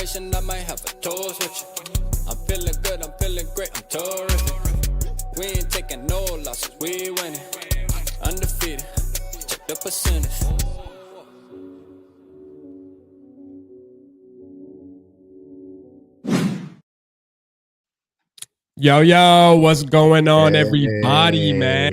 celebration, I might have a toast with you. I'm feeling good, I'm feeling great, I'm terrific. We ain't taking no losses, we winning. Undefeated, check the percentage. Yo, what's going on, everybody, Hey. man?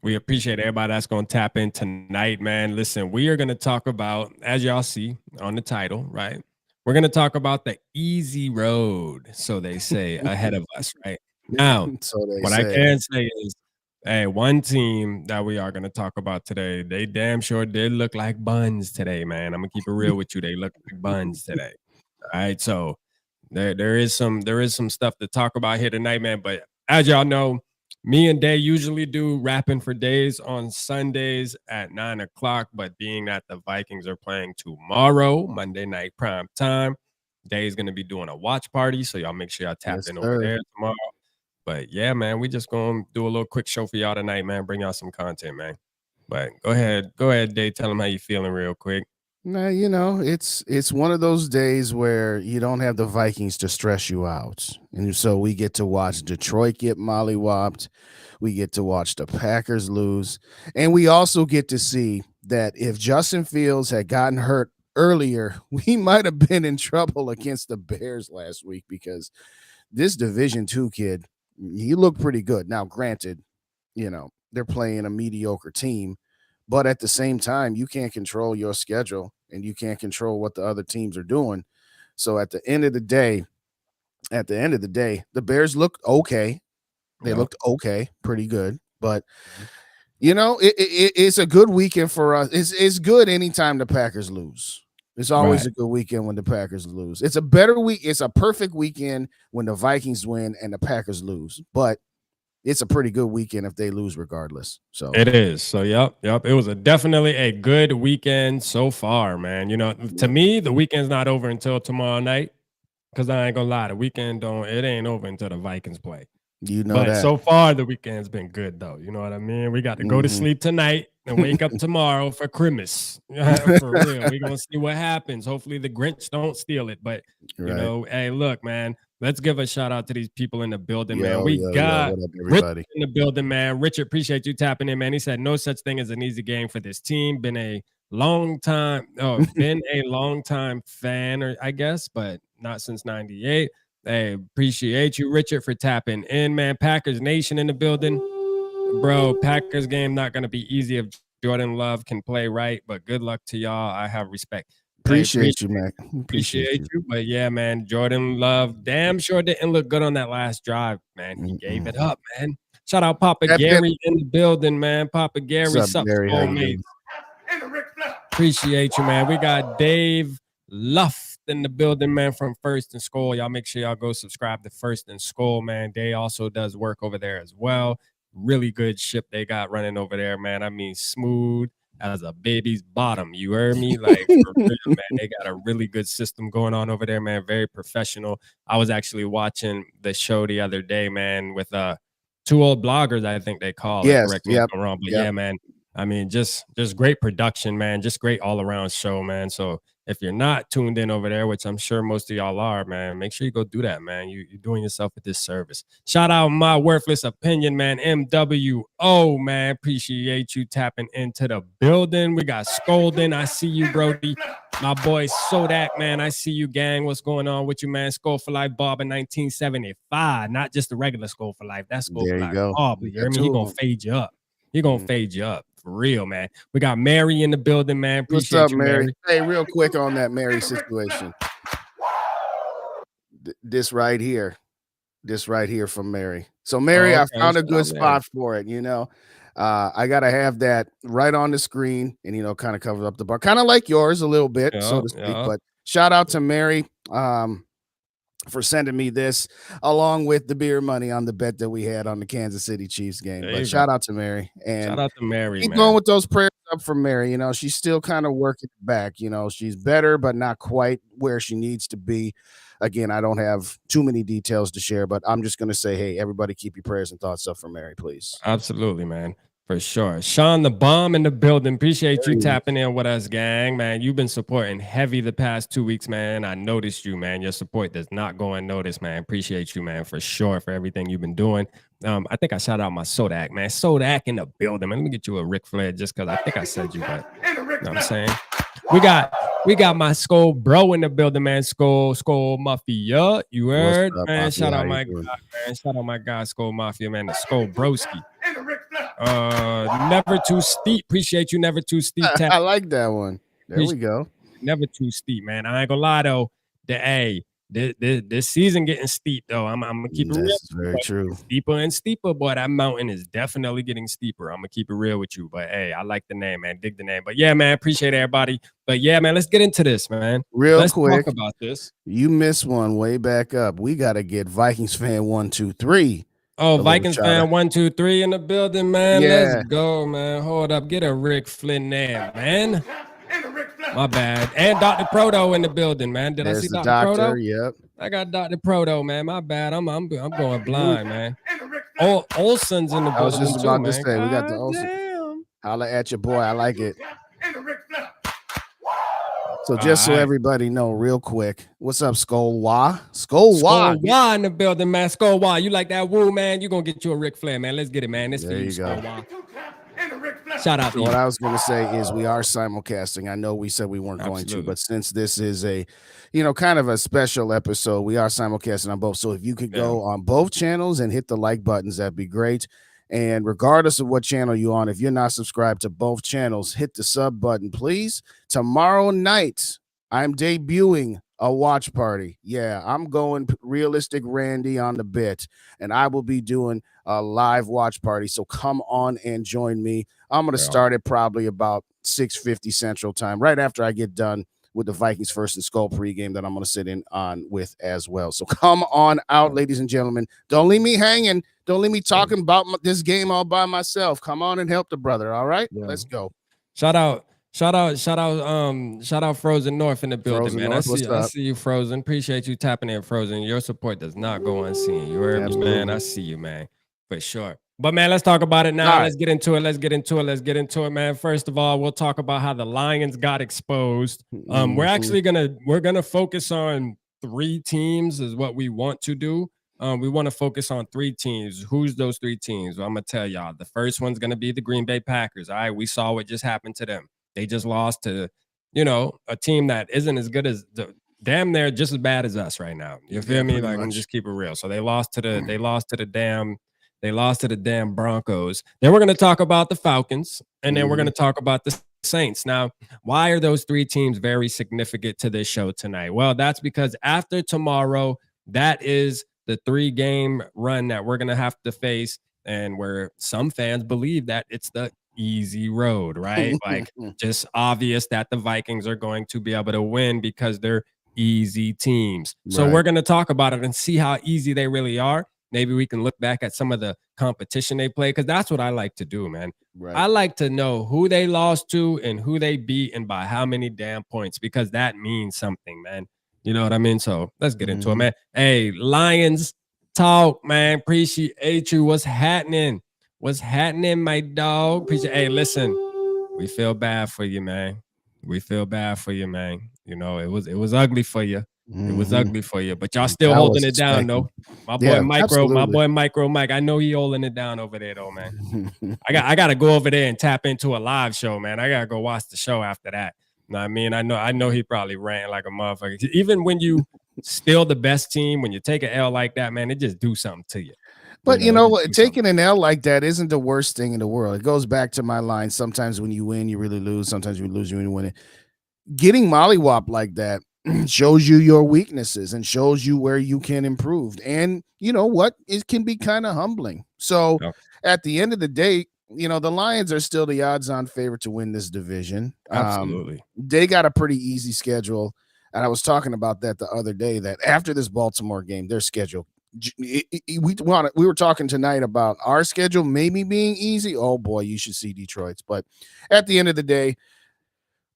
We appreciate everybody that's going to tap in tonight, man. Listen, we are going to talk about, as y'all see on the title, right? We're going to talk about the easy road, so they say, ahead of us, right? Now, So they what say. I can say is, hey, one team that we are going to talk about today, they damn sure did look like buns today, man. I'm going to keep it real with you. They look like buns today. All right, so there is some stuff to talk about here tonight, man. But as y'all know, me and Day usually do rapping for days on Sundays at 9 o'clock. But being that the Vikings are playing tomorrow, Monday night prime time, Day is gonna be doing a watch party. So y'all make sure y'all tap Yes, in over sir. there tomorrow. But yeah, man, we just gonna do a little quick show for y'all tonight, man. Bring y'all some content, man. But go ahead, Day. Tell them how you feeling real quick. Now, you know, it's one of those days where you don't have the Vikings to stress you out. And so we get to watch Detroit get mollywopped. We get to watch the Packers lose. And we also get to see that if Justin Fields had gotten hurt earlier, we might have been in trouble against the Bears last week because this Division 2 kid, he looked pretty good. Now, granted, you know, they're playing a mediocre team, but at the same time, you can't control your schedule and you can't control what the other teams are doing. So at the end of the day, the Bears looked okay. They Yep. looked okay, pretty good. But you know, it's a good weekend for us. It's good anytime the Packers lose. It's always Right. a good weekend when the Packers lose. It's a better week. It's a perfect weekend when the Vikings win and the Packers lose. But it's a pretty good weekend if they lose regardless. So It is. So, yep. It was definitely a good weekend so far, man. You know, to me, the weekend's not over until tomorrow night. Because I ain't gonna lie, the weekend it ain't over until the Vikings play. you know But that. so far, the weekend's been good, though. You know what I mean? We got to go to sleep tonight and wake up tomorrow for Christmas. For real. We're going to see what happens. Hopefully, the Grinch don't steal it. But, you know, hey, look, man, let's give a shout out to these people in the building, man. We got What up, Richard everybody? in the building, man. Richard, appreciate you tapping in, man. He said, no such thing as an easy game for this team. Been a long time fan, or I guess, but not since 98. Hey, appreciate you, Richard, for tapping in, man. Packers Nation in the building. Bro, Packers game not going to be easy if Jordan Love can play right, but good luck to y'all. I have respect. Appreciate you, man. Appreciate you. But yeah, man, Jordan Love damn sure didn't look good on that last drive, man. He gave it up, man. Shout out Papa Gary in the building, man. Papa Gary, What's up, Gary? How you doing? Appreciate you, man. We got Dave Luff in the building, man, from First and School. Y'all make sure y'all go subscribe to First and School, man. They also does work over there as well. Really good ship they got running over there, man. I mean, smooth as a baby's bottom. You heard me? Like, for real, man. They got a really good system going on over there, man. Very professional. I was actually watching the show the other day, man, with two old bloggers, I think they call it. Correct me if I'm wrong. But yeah, man. I mean, just great production, man. Just great all-around show, man. So if you're not tuned in over there, which I'm sure most of y'all are, man, make sure you go do that, man. You're doing yourself a disservice. Shout out My Worthless Opinion, man. MWO, man. Appreciate you tapping into the building. We got Scolding. I see you, Brody. My boy Sodak, man. I see you, gang. What's going on with you, man? Skull for Life Bob in 1975. Not just the regular Skull for Life. That's Skull for Life Bob. You hear me? He gonna fade you up. He gonna fade you up. For real, man. We got Mary in the building, man. Appreciate What's up, you, Mary? Hey, real quick on that Mary situation. This right here from Mary. So, Mary, I found a good spot for it. You know, I gotta have that right on the screen, and you know, kind of cover up the bar, kind of like yours a little bit, so to speak. But shout out to Mary. For sending me this along with the beer money on the bet that we had on the Kansas City Chiefs game. But shout out to Mary, and shout out to Mary, keep going with those prayers up for Mary. You know, she's still kind of working back. You know, she's better, but not quite where she needs to be. Again, I don't have too many details to share, but I'm just going to say, hey, everybody keep your prayers and thoughts up for Mary, please. Absolutely, man. For sure. Sean the Bomb in the building. Appreciate you tapping in with us, gang. Man, you've been supporting heavy the past 2 weeks, man. I noticed you, man. Your support does not go unnoticed, man. Appreciate you, man, for sure, for everything you've been doing. I think I shout out my Sodak, man. Sodak in the building, man. Let me get you a Ric Flair just because I think I said you, but you know what I'm saying? We got my Skull Bro in the building, man. Skull Mafia. You heard? Up, man? Mafia? Shout How out you my doing? guy, man. Shout out my guy, Skull Mafia, man. The Skull Broski. Never Too Steep. Appreciate you, Never Too Steep. I like that one. There we go. Never Too Steep, man. I ain't gonna lie though. This season getting steep though. I'm gonna keep it real. That's very true. Steeper and steeper, boy. That mountain is definitely getting steeper. I'm gonna keep it real with you. But hey, I like the name, man. Dig the name. But yeah, man, appreciate everybody. But yeah, man, let's get into this, man. Let's quick. Talk about this. You missed one way back up. We gotta get Vikings fan 123. Oh, Vikings fan 123 in the building, man. Yeah. Let's go, man. Hold up. Get a Rick Flynn there, man. My bad. And Dr. Proto in the building, man. Did I see Dr. Proto? Yep. I got Dr. Proto, man. My bad. I'm going blind, man. Olsen's in the building. I was just about to man. say, we got the Olsen. Holla at your boy. I like it. So just so everybody know real quick, what's up, Skull Wah in the building, man. Skull Wah. You like that woo, man? You're going to get you a Ric Flair, man. Let's get it, man. There you go. Shout out to you. What I was going to say is we are simulcasting. I know we said we weren't going to, but since this is a, kind of a special episode, we are simulcasting on both. So if you could go on both channels and hit the like buttons, that'd be great. And regardless of what channel you're on, if you're not subscribed to both channels, hit the sub button, please. Tomorrow night, I'm debuting a watch party. Yeah, I'm going Realistic Randy on the bit, and I will be doing a live watch party. So come on and join me. I'm going to start it probably about 6:50 Central Time, right after I get done with the Vikings First and Skull pregame that I'm going to sit in on with as well. So come on out, ladies and gentlemen. Don't leave me hanging. Don't leave me talking about this game all by myself. Come on and help the brother. All right, let's go. Shout out Frozen North in the building, man. I see you, Frozen. Appreciate you tapping in, Frozen. Your support does not go unseen. You heard me, man. I see you, man, for sure. But man, let's talk about it now. Let's get into it. Let's get into it, man. First of all, we'll talk about how the Lions got exposed. We're actually gonna focus on 3 teams is what we want to do. We want to focus on 3 teams. Who's those 3 teams? Well, I'm gonna tell y'all. The first one's gonna be the Green Bay Packers. All right, we saw what just happened to them. They just lost to, a team that isn't as good as damn near just as bad as us right now. You feel me? Like, I'm just keep it real. So they lost to the damn Broncos. Then we're going to talk about the Falcons, and then we're going to talk about the Saints. Now, why are those 3 teams very significant to this show tonight? Well, that's because after tomorrow, that is the 3-game run that we're going to have to face, and where some fans believe that it's the easy road, right? Like, just obvious that the Vikings are going to be able to win because they're easy teams. So we're going to talk about it and see how easy they really are. Maybe we can look back at some of the competition they play, because that's what I like to do, man. I like to know who they lost to and who they beat and by how many damn points, because that means something, man. You know what I mean? So let's get into it, man. Hey, Lions talk, man. Appreciate you. What's happening? What's happening, my dog? Hey, listen, we feel bad for you, man. We feel bad for you, man. It was ugly for you. It was ugly for you, but y'all still holding it down, though. My boy Micro Mike. I know he holding it down over there, though, man. I gotta go over there and tap into a live show, man. I gotta go watch the show after that. You know what I mean? I know he probably ran like a motherfucker. Even when you still the best team, when you take an L like that, man, it just do something to you. But you know what? Taking an L like that isn't the worst thing in the world. It goes back to my line. Sometimes when you win, you really lose. Sometimes when you lose, you really win it. Getting mollywopped like that shows you your weaknesses and shows you where you can improve. And you know what? It can be kind of humbling. So at the end of the day, the Lions are still the odds-on favorite to win this division. Absolutely. They got a pretty easy schedule. And I was talking about that the other day, that after this Baltimore game, their schedule, we were talking tonight about our schedule maybe being easy. Oh boy, you should see Detroit's. But at the end of the day,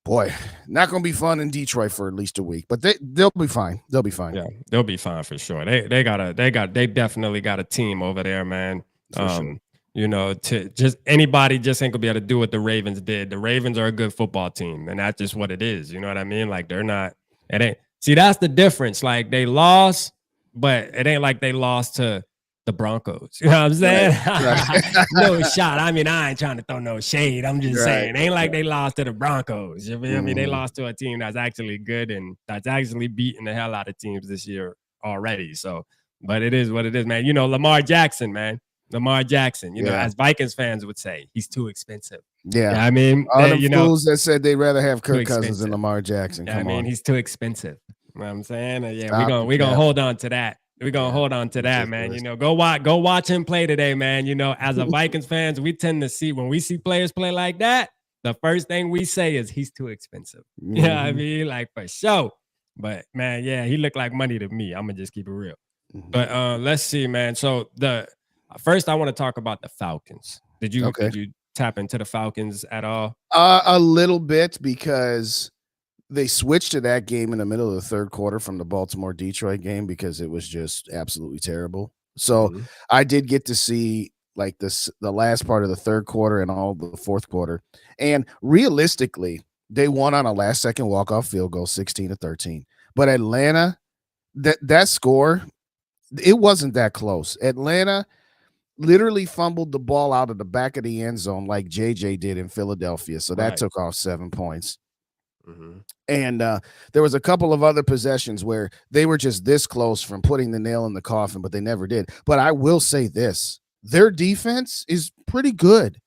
boy, not going to be fun in Detroit for at least a week. But they'll be fine. They'll be fine. Yeah, they'll be fine for sure. They definitely got a team over there, man. Sure. You know, to just anybody just ain't gonna be able to do what the Ravens did. The Ravens are a good football team, and that's just what it is. You know what I mean? Like they're not. It ain't. See, that's the difference. Like they lost, but it ain't like they lost to the Broncos. You know what I'm saying? Right. No shot. I mean, I ain't trying to throw no shade. I'm just Right. saying, it ain't like they lost to the Broncos. You feel me? They Mhm. lost to a team that's actually good and that's actually beating the hell out of teams this year already. So, but it is what it is, man. You know, Lamar Jackson, man. Lamar Jackson, you know, Yeah. as Vikings fans would say, he's too expensive. Yeah. I mean, All them you know, fools that said they'd rather have too Kirk Cousins than expensive. Lamar Jackson. I Come mean, on. he's too expensive. You know what I'm saying? Yeah, Stop the we gonna cap. hold on to that. We're gonna Yeah, hold on to that, man. ridiculous. You know, go watch him play today, man. You know, as a Vikings fans, we tend to see when we see players play like that, the first thing we say is he's too expensive. You know what I Mhm. mean? Like for sure. But man, yeah, he looked like money to me. I'm gonna just keep it real. Mhm. But let's see, man. So the first I want to talk about the Falcons. Okay. Did you tap into the Falcons at all? A little bit because they switched to that game in the middle of the third quarter from the Baltimore-Detroit game because it was just absolutely terrible. So Mhm. I did get to see like the last part of the third quarter and all the fourth quarter. And realistically, they won on a last second walk-off field goal, 16-13. But Atlanta, that score, it wasn't that close. Atlanta literally fumbled the ball out of the back of the end zone like JJ did in Philadelphia. So that Right. took off 7 points. Mhm. And there was a couple of other possessions where they were just this close from putting the nail in the coffin, but they never did. But I will say this, their defense is pretty good.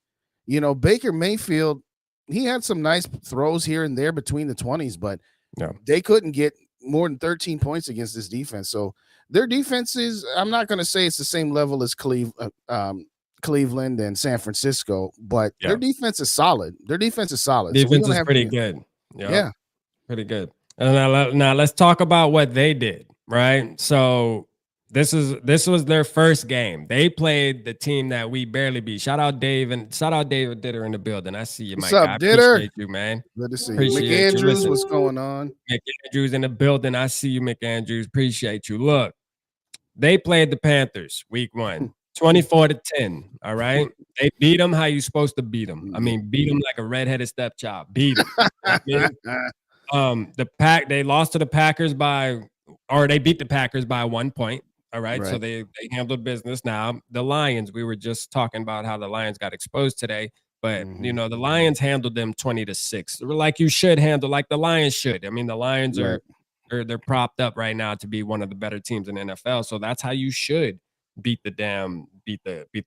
You know, Baker Mayfield, he had some nice throws here and there between the 20s, but Yeah. they couldn't get more than 13 points against this defense. So their defense is, I'm not going to say it's the same level as Cleveland and San Francisco, but Yeah. their defense is solid. Their defense is solid. So we Defense don't is have pretty to, good. Yep. yeah. Pretty good. And now let's talk about what they did, right? So this was their first game. They played the team that we barely beat. Shout out David Ditter in the building. I see you, What's my up, guy. Ditter? Appreciate you, man. Good to see you. Appreciate you. McAndrews, Listen, what's going on? McAndrews in the building. I see you, McAndrews. Appreciate you. Look, they played the Panthers week 1, 24-10. All right. They beat them how you supposed to beat them. I mean, beat them like a redheaded stepchild. Beat them. You know what I mean? They lost to the Packers they beat the Packers by 1 point. All right. So Right. they handled business. Now, the Lions, we were just talking about how the Lions got exposed today, but you know, the Lions handled them 20-6. Like you should handle, like the Lions should. I mean, the Lions Right. they're propped up right now to be one of the better teams in the NFL. So that's how you should beat the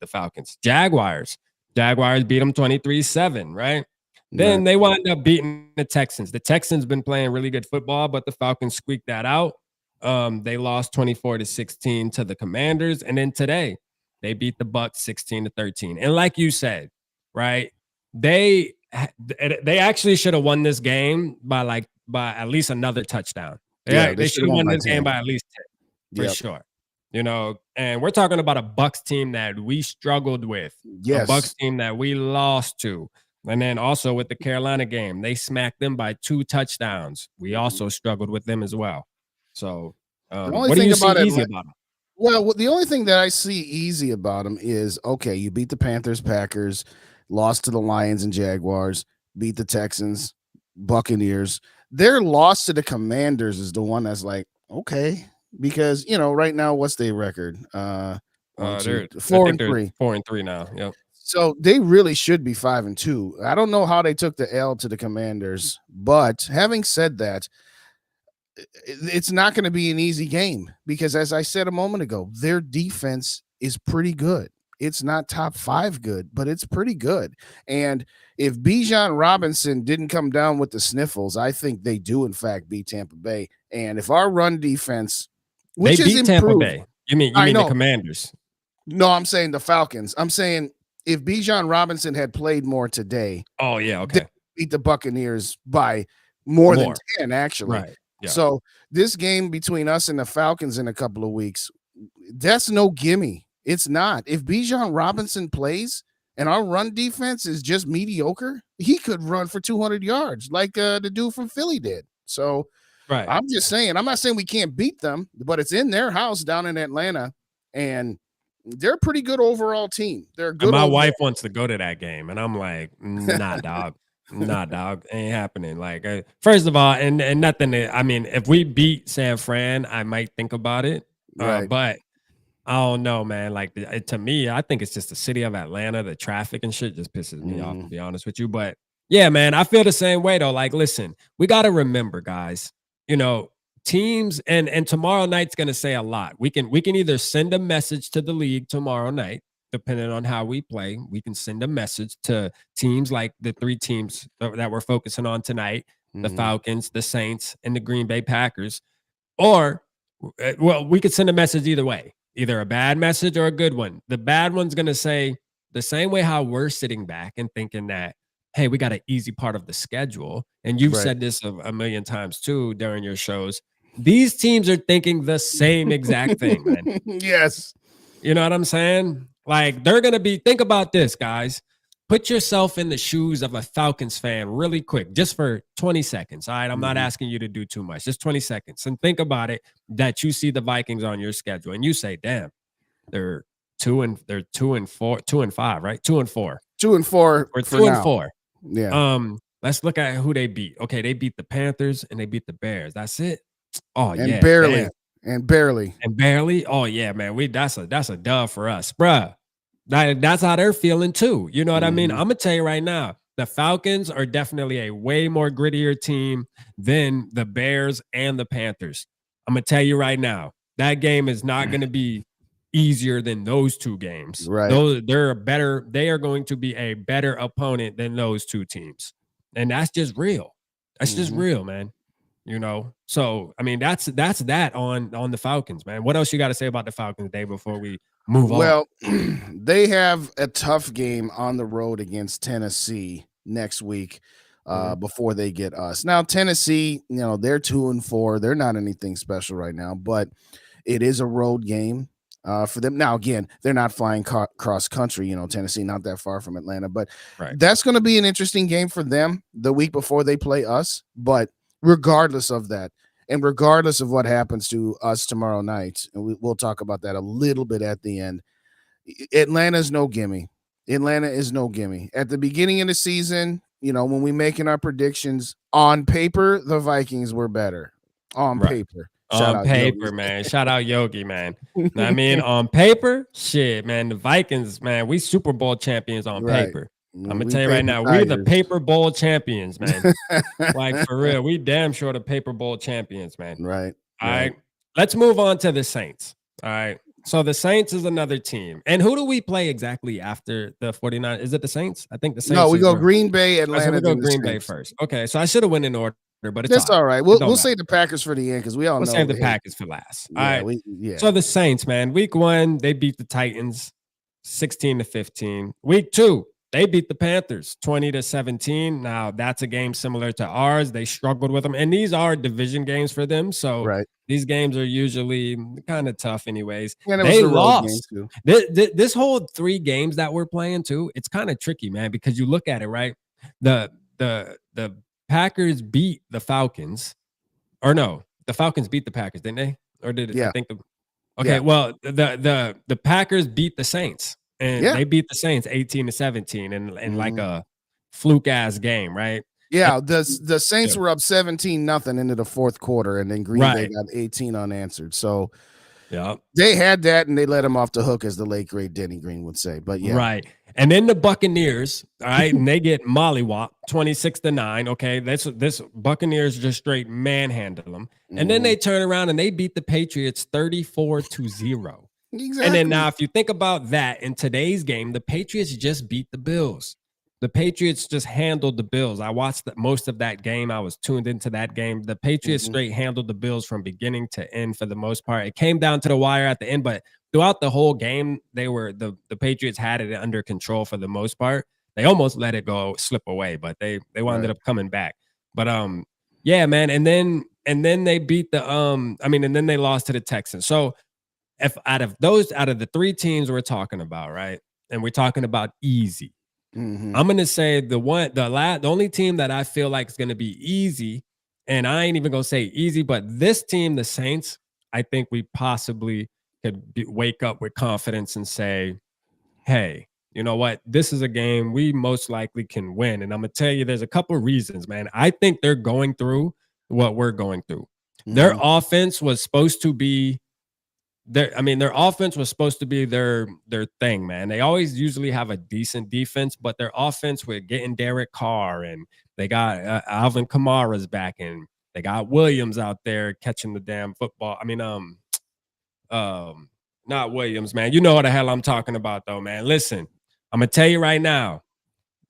Falcons. Jaguars beat them 23-7, right? Then they wound up beating the Texans. The Texans been playing really good football, but the Falcons squeaked that out. They lost 24-16 to the Commanders. And then today, they beat the Bucs 16-13. And like you said, right, they actually should have won this game by at least another touchdown. Yeah, They should have won this game by 10. at least 10 for Yep. sure. You know, and we're talking about a Bucs team that we struggled with, Yes. a Bucs team that we lost to. And then also with the Carolina game, they smacked them by 2 touchdowns. We also struggled with them as well. So, The only what do thing you see about easy Atla- about them? Well, the only thing that I see easy about them is okay, you beat the Panthers, Packers, lost to the Lions and Jaguars, beat the Texans, Buccaneers. Their loss to the Commanders is the one that's like, okay, because you know, right now, what's their record? 1, 2, 4 and 3. 4-3 now. Yep. So they really should be 5-2. I don't know how they took the L to the Commanders, but having said that, it's not going to be an easy game because, as I said a moment ago, their defense is pretty good. It's not top 5 good, but it's pretty good. And if Bijan Robinson didn't come down with the sniffles, I think they do, in fact, beat Tampa Bay. And if our run defense, which They is beat Tampa improved, Bay. You mean the Commanders? No, I'm saying the Falcons. I'm saying if Bijan Robinson had played more today, oh yeah, okay, beat the Buccaneers by more than 10, actually. Right. Yeah. So this game between us and the Falcons in a couple of weeks, that's no gimme. It's not. If Bijan Robinson plays and our run defense is just mediocre, he could run for 200 yards like the dude from Philly did. So right. I'm just saying, I'm not saying we can't beat them, but it's in their house down in Atlanta. And They're a pretty good overall team. They're a And good my overall. wife wants to go to that game, and I'm like, nah, dog. Nah, dog, ain't happening. Like, first of all, and nothing. I mean, if we beat San Fran, I might think about it. Right. But I don't know, man. Like, to me, I think it's just the city of Atlanta. The traffic and shit just pisses me off, to be honest with you. But yeah, man, I feel the same way though. Like, listen, we got to remember, guys. You know, teams, and tomorrow night's gonna say a lot. We can either send a message to the league tomorrow night, depending on how we play. We can send a message to teams like the 3 teams that we're focusing on tonight: the Falcons, the Saints, and the Green Bay Packers. Or, well, we could send a message either way, either a bad message or a good one. The bad one's going to say the same way how we're sitting back and thinking that, hey, we got an easy part of the schedule. And you've Right. said this a million times too during your shows. These teams are thinking the same exact thing, man. Yes. You know what I'm saying? Like, they're going to be, think about this, guys. Put yourself in the shoes of a Falcons fan really quick, just for 20 seconds. All right. I'm not asking you to do too much, just 20 seconds. And think about it, that you see the Vikings on your schedule and you say, damn, they're 2 and 4, 2 and 5, right? 2 and 4. 2 and 4 Or for 2 now. and 4. Yeah. Let's look at who they beat. Okay, they beat the Panthers and they beat the Bears. That's it. Oh, And yeah. barely. Damn. And barely. And barely. Oh yeah, man. That's a dub for us, bruh. That's how they're feeling too. You know what I mean? I'm gonna tell you right now, the Falcons are definitely a way more grittier team than the Bears and the Panthers. I'm gonna tell you right now, that game is not gonna be easier than those 2 games. Right. They are going to be a better opponent than those 2 teams. And that's just real. That's just real, man. You know, so I mean, that's that on the Falcons, man. What else you got to say about the Falcons, Dave, before we move on? Well, they have a tough game on the road against Tennessee next week before they get us. Now, Tennessee, you know, they're 2 and 4. They're not anything special right now, but it is a road game for them. Now, again, they're not flying cross country, you know, Tennessee, not that far from Atlanta, but that's going to be an interesting game for them the week before they play us. But regardless of that, and regardless of what happens to us tomorrow night, and we'll talk about that a little bit at the end, Atlanta's no gimme. Atlanta is no gimme. At the beginning of the season, you know, when we making our predictions, on paper, the Vikings were better. On paper. On paper, man. Shout out Yogi, man. I mean, on paper, shit, man. The Vikings, man, we Super Bowl champions on paper. I'm gonna tell you right now, we're the paper bowl champions, man. Like, for real, we damn sure the paper bowl champions, man. Right. All right. Let's move on to the Saints. All right. So the Saints is another team. And who do we play exactly after the 49? Is it the Saints? I think the Saints. No, we go Green Bay, Atlanta. So we go Green Bay first. Okay. So I should have went in order, but it's all right. We'll save the Packers for the end because we all know. We'll save the Packers for last. Yeah, all right. So the Saints, man, week 1, they beat the Titans 16-15. Week 2, they beat the Panthers 20-17. Now, that's a game similar to ours. They struggled with them. And these are division games for them. So these games are usually kind of tough anyways. They lost. This whole 3 games that we're playing too, it's kind of tricky, man, because you look at it, right? The Packers beat the Falcons. Or no, the Falcons beat the Packers, didn't they? Or did I think well, the Packers beat the Saints. And they beat the Saints 18-17 in like a fluke ass game, right? Yeah, the Saints were up 17-0 into the 4th quarter, and then Green Bay got 18 unanswered. So they had that, and they let them off the hook, as the late great Denny Green would say. But right. And then the Buccaneers, all right, and they get mollywopped 26-9. Okay, this Buccaneers just straight manhandle them, and then they turn around and they beat the Patriots 34-0. Exactly. And then now, if you think about that, in today's game, the Patriots just beat the Bills. The Patriots just handled the Bills. I watched most of that game. I was tuned into that game. The Patriots straight handled the Bills from beginning to end for the most part. It came down to the wire at the end, but throughout the whole game, the Patriots had it under control for the most part. They almost let it go slip away, but they wound up coming back. But yeah, man. And then they beat and then they lost to the Texans. So if out of the 3 teams we're talking about, right, and we're talking about easy, I'm gonna say the only team that I feel like is gonna be easy, and I ain't even gonna say easy, but this team, the Saints, I think we possibly wake up with confidence and say, hey, you know what? This is a game we most likely can win. And I'm gonna tell you, there's a couple of reasons, man. I think they're going through what we're going through. Their offense was supposed to be their offense was supposed to be their thing, man. They always usually have a decent defense, but their offense with getting Derek Carr, and they got Alvin Kamara's back, and they got Williams out there catching the damn football. Not Williams, man. You know what the hell I'm talking about, though, man. Listen, I'm gonna tell you right now,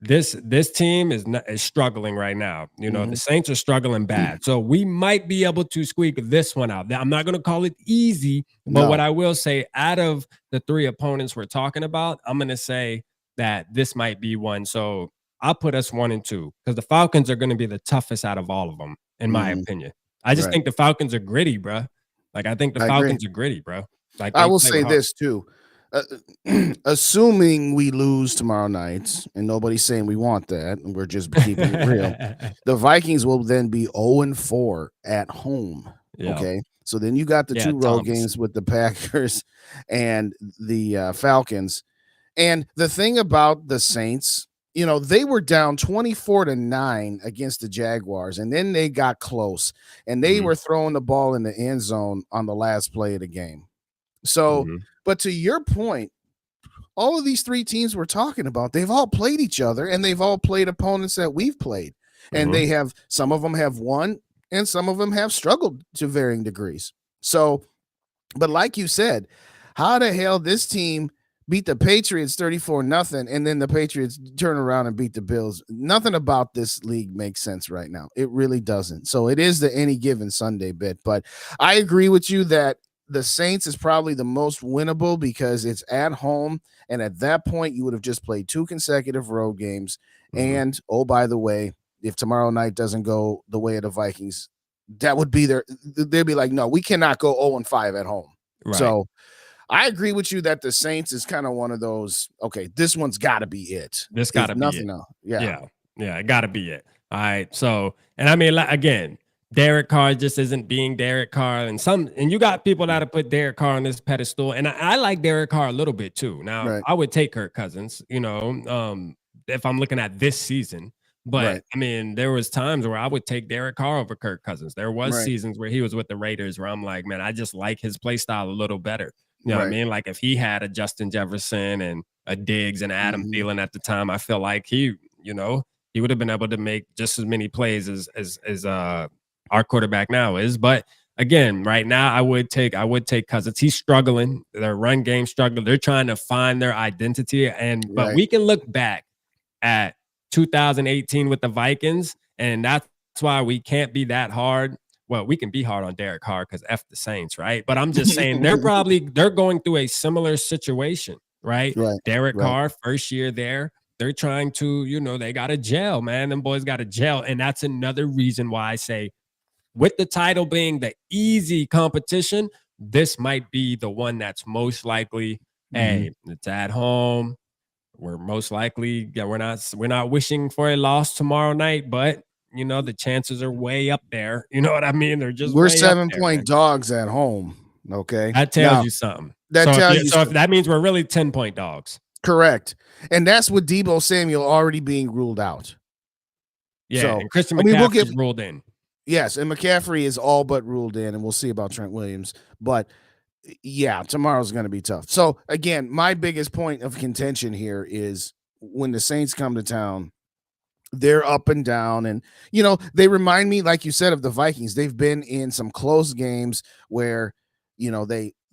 this team is struggling right now. You know, the Saints are struggling bad. So we might be able to squeak this one out. I'm not going to call it easy, but what I will say, out of the 3 opponents we're talking about, I'm going to say that this might be one. So I'll put us 1 and 2 because the Falcons are going to be the toughest out of all of them, in my opinion. I just think the Falcons are gritty, bro. Like, I think the Falcons are gritty, bro. Like, I will say this too. Assuming we lose tomorrow night, and nobody's saying we want that, and we're just keeping it real, the Vikings will then be 0-4 at home. Yeah. Okay, so then you got the 2 road games with the Packers and the Falcons. And the thing about the Saints, you know, they were down 24-9 against the Jaguars, and then they got close, and they were throwing the ball in the end zone on the last play of the game. So, but to your point, all of these 3 teams we're talking about, they've all played each other, and they've all played opponents that we've played. And they have, some of them have won, and some of them have struggled to varying degrees. So, but like you said, how the hell this team beat the Patriots 34-0, and then the Patriots turn around and beat the Bills? Nothing about this league makes sense right now. It really doesn't. So it is the any given Sunday bit. But I agree with you that the Saints is probably the most winnable because it's at home. And at that point, you would have just played 2 consecutive road games. And, oh, by the way, if tomorrow night doesn't go the way of the Vikings, that would be they'd be like, no, we cannot go 0-5 at home. Right. So I agree with you that the Saints is kind of one of those, okay, this one's got to be it. This got to be nothing it. Else. Yeah, it got to be it. All right. So, and I mean, again, Derek Carr just isn't being Derek Carr, and you got people that have put Derek Carr on this pedestal, and I like Derek Carr a little bit too. Now, I would take Kirk Cousins, you know, if I'm looking at this season. But I mean, there was times where I would take Derek Carr over Kirk Cousins. There was seasons where he was with the Raiders where I'm like, man, I just like his play style a little better. You know what I mean? Like if he had a Justin Jefferson and a Diggs and Adam Thielen at the time, I feel like he would have been able to make just as many plays as our quarterback now is. But again, right now, I would take Cousins. He's struggling. Their run game struggling. They're trying to find their identity. But we can look back at 2018 with the Vikings, and that's why we can't be that hard. Well, we can be hard on Derek Carr because F the Saints, right? But I'm just saying they're going through a similar situation, right? Derek Carr, first year there. They're trying to, they got to gel, man. Them boys got to gel. And that's another reason why I say, with the title being the easy competition, this might be the one that's most likely, hey, it's at home. We're most likely, we're not wishing for a loss tomorrow night, but the chances are way up there. You know what I mean? They're just we're 7-point dogs at home. Okay, that tells you something. If that means we're really 10-point dogs. Correct, and that's with Deebo Samuel already being ruled out. Yeah, so, and Christian McCaffrey's ruled in. Yes, and McCaffrey is all but ruled in, and we'll see about Trent Williams. But yeah, tomorrow's going to be tough. So again, my biggest point of contention here is when the Saints come to town, they're up and down, and they remind me, like you said, of the Vikings. They've been in some close games where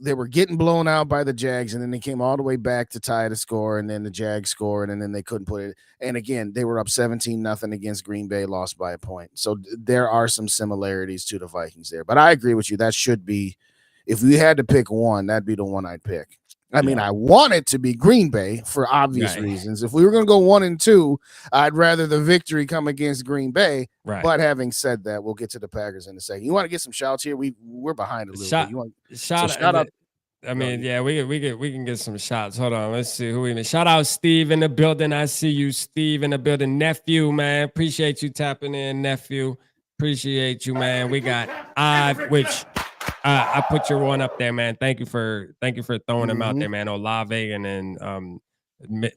they were getting blown out by the Jags, and then they came all the way back to tie the score, and then the Jags scored, and then they couldn't put it. And again, they were up 17-0 against Green Bay, lost by a point. So there are some similarities to the Vikings there. But I agree with you. That should be, if we had to pick one, that'd be the one I'd pick. I mean, I want it to be Green Bay for obvious reasons. If we were going to go 1 and 2, I'd rather the victory come against Green Bay. Right. But having said that, we'll get to the Packers in a second. You want to get some shouts here? We're behind a little bit. Shout out. I mean, yeah, we can get some shots. Hold on, let's see who we need. Shout out Steve in the building. I see you, Steve in the building. Nephew, man, appreciate you tapping in, nephew. Appreciate you, man. We got which I put your one up there, man. Thank you for throwing them out Mhm. there, man. Olave and then Thomas.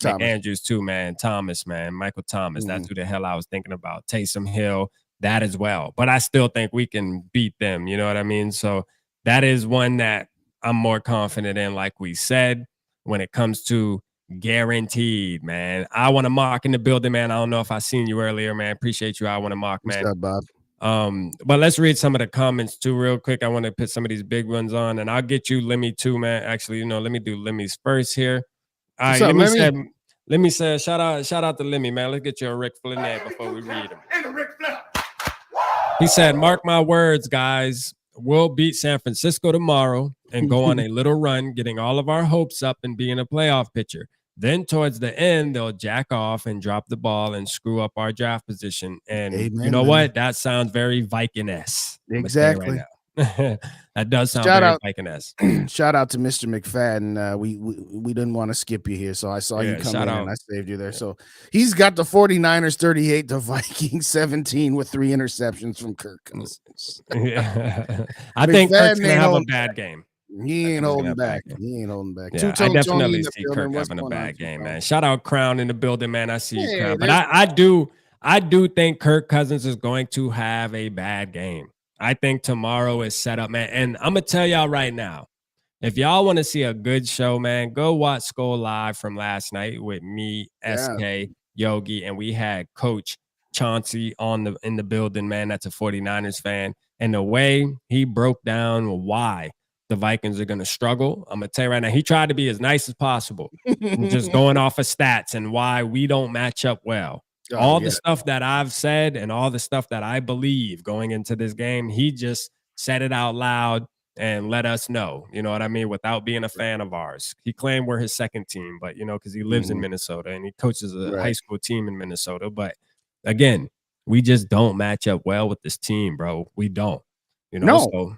McAndrews too, man. Thomas, man. Michael Thomas. That's Mhm. who the hell I was thinking about. Taysom Hill, that as well. But I still think we can beat them. You know what I mean? So that is one that I'm more confident in, like we said, when it comes to guaranteed, man. I want to mark in the building, man. I don't know if I seen you earlier, man. Appreciate you. I want to mark, What's man. up, Bob? But let's read some of the comments too, real quick. I want to put some of these big ones on, and I'll get you Lemmy too, man. Actually, let me do Lemmy's first here. All What's right, up, Lemmy? Let me say, shout out to Lemmy, man. Let's get you a Rick Flair before we read him. He said, "Mark my words, guys. We'll beat San Francisco tomorrow and go on a little run, getting all of our hopes up and being a playoff pitcher. Then towards the end, they'll jack off and drop the ball and screw up our draft position. And you Amen, know Lemmy. what? That sounds very Viking-esque. Exactly. Right now. That does sound Shout very out. Viking-esque. Shout out to Mr. McFadden. We didn't want to skip you here, so I saw you come in and I saved you there. Yeah. So he's got the 49ers 38, the Vikings 17 with 3 interceptions from Kirk Cousins. Yeah. I think Kirk's gonna have a bad game. He ain't holding back. He ain't holding back. Yeah, I definitely see Kirk having a bad game, man. Shout out Crown in the building, man. I see you, Crown. But I do think Kirk Cousins is going to have a bad game. I think tomorrow is set up, man. And I'm gonna tell y'all right now, if y'all want to see a good show, man, go watch Skull Live from last night with me, SK, Yogi, and we had Coach Chauncey in the building, man. That's a 49ers fan. And the way he broke down why the Vikings are going to struggle, I'm going to tell you right now, he tried to be as nice as possible, and just going off of stats and why we don't match up well. All the stuff that I've said and all the stuff that I believe going into this game, he just said it out loud and let us know, you know what I mean, without being a fan of ours. He claimed we're his second team, but, because he lives in Minnesota and he coaches a high school team in Minnesota. But, again, we just don't match up well with this team, bro. We don't. So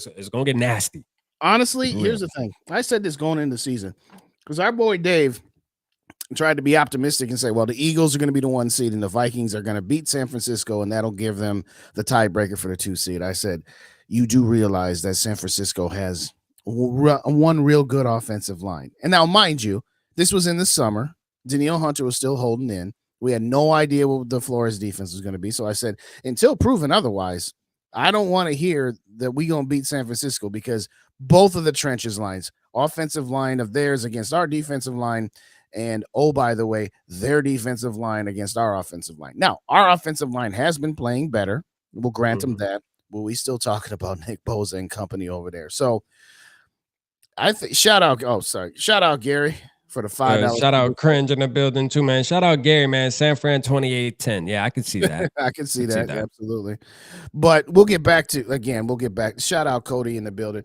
it's going to get nasty. Honestly, here's the thing. I said this going into the season because our boy Dave tried to be optimistic and say, well, the Eagles are going to be the 1 seed and the Vikings are going to beat San Francisco and that'll give them the tiebreaker for the 2 seed. I said, you do realize that San Francisco has one real good offensive line. And now, mind you, this was in the summer. Danielle Hunter was still holding in. We had no idea what the Flores defense was going to be. So I said, until proven otherwise, I don't want to hear that we're going to beat San Francisco because both of the trenches lines, offensive line of theirs against our defensive line, and oh, by the way, their defensive line against our offensive line. Now, our offensive line has been playing better. We'll grant them that. But we still talking about Nick Bosa and company over there. So I think shout out Gary for the $5. Shout out Cringe in the building too, man. Shout out Gary, man. San Fran 28-10. Yeah, I can see that. I can see that. Absolutely. But we'll get back to shout out Cody in the building.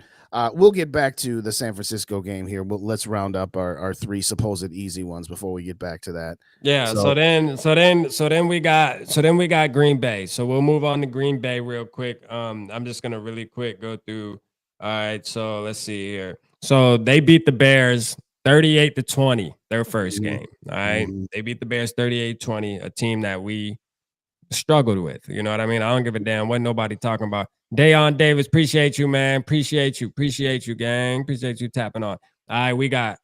We'll get back to the San Francisco game here. Let's round up our 3 supposed easy ones before we get back to that. Yeah. So then we got Green Bay. So we'll move on to Green Bay real quick. I'm just gonna really quick go through. All right. So let's see here. So they beat the Bears 38-20, their first game. All right. They beat the Bears 38-20, a team that we struggled with. You know what I mean? I don't give a damn what nobody talking about. Dayon Davis, appreciate you, man. Appreciate you, gang. Appreciate you tapping on. All right, we got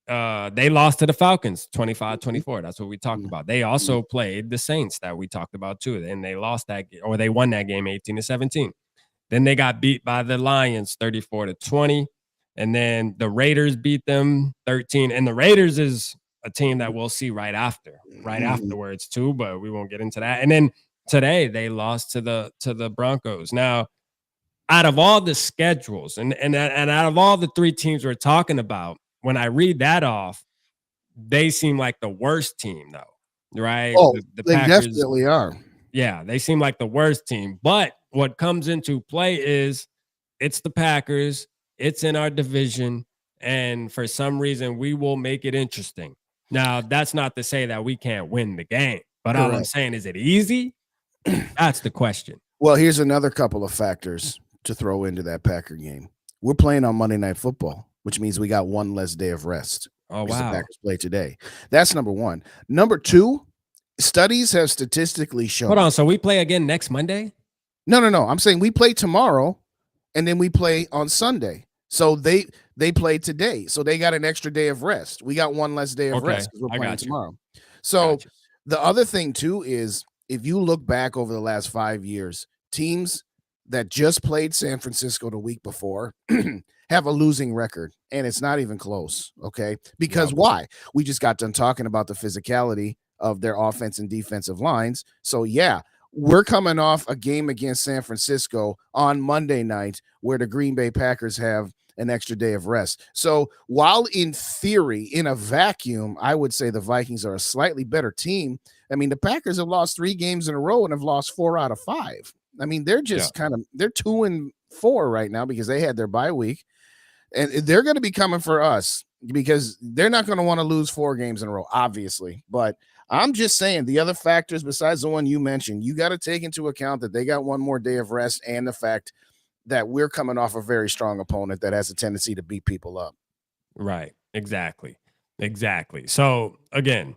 they lost to the Falcons 25-24. That's what we talked about. They also played the Saints that we talked about too, and they lost that or they won that game 18-17. Then they got beat by the Lions 34-20. And then the Raiders beat them 13. And the Raiders is a team that we'll see afterwards too, but we won't get into that. And then today they lost to the Broncos. Now, out of all the schedules and out of all the 3 teams we're talking about, when I read that off, they seem like the worst team though, right? Oh, the they Packers, definitely are. Yeah, they seem like the worst team. But what comes into play is it's the Packers. It's in our division, and for some reason, we will make it interesting. Now, that's not to say that we can't win the game, but all I'm saying is it easy? That's the question. Well, here's another couple of factors to throw into that Packer game. We're playing on Monday Night Football, which means we got 1 less day of rest. Oh, wow. The Packers play today. That's number 1. Number 2, studies have statistically shown. Hold on, so we play again next Monday? No. I'm saying we play tomorrow, and then we play on Sunday. So they played today, so they got an extra day of rest. We got one less day of Okay, rest because we're I playing got you. tomorrow. So Got you. the other thing too is if you look back over the last 5 years, teams that just played San Francisco the week before have a losing record, and it's not even close. Okay, because Yep. why? We just got done talking about the physicality of their offense and defensive lines. So yeah, we're coming off a game against San Francisco on Monday night where the Green Bay Packers have an extra day of rest. So while in theory, in a vacuum, I would say the Vikings are a slightly better team. I mean, the Packers have lost 3 games in a row and have lost 4 out of 5. I mean, they're Yeah. just they're 2-4 right now because they had their bye week, and they're going to be coming for us because they're not going to want to lose 4 games in a row, obviously. But I'm just saying the other factors besides the one you mentioned, you got to take into account that they got one more day of rest and the fact that we're coming off a very strong opponent that has a tendency to beat people up. Right. Exactly. So again,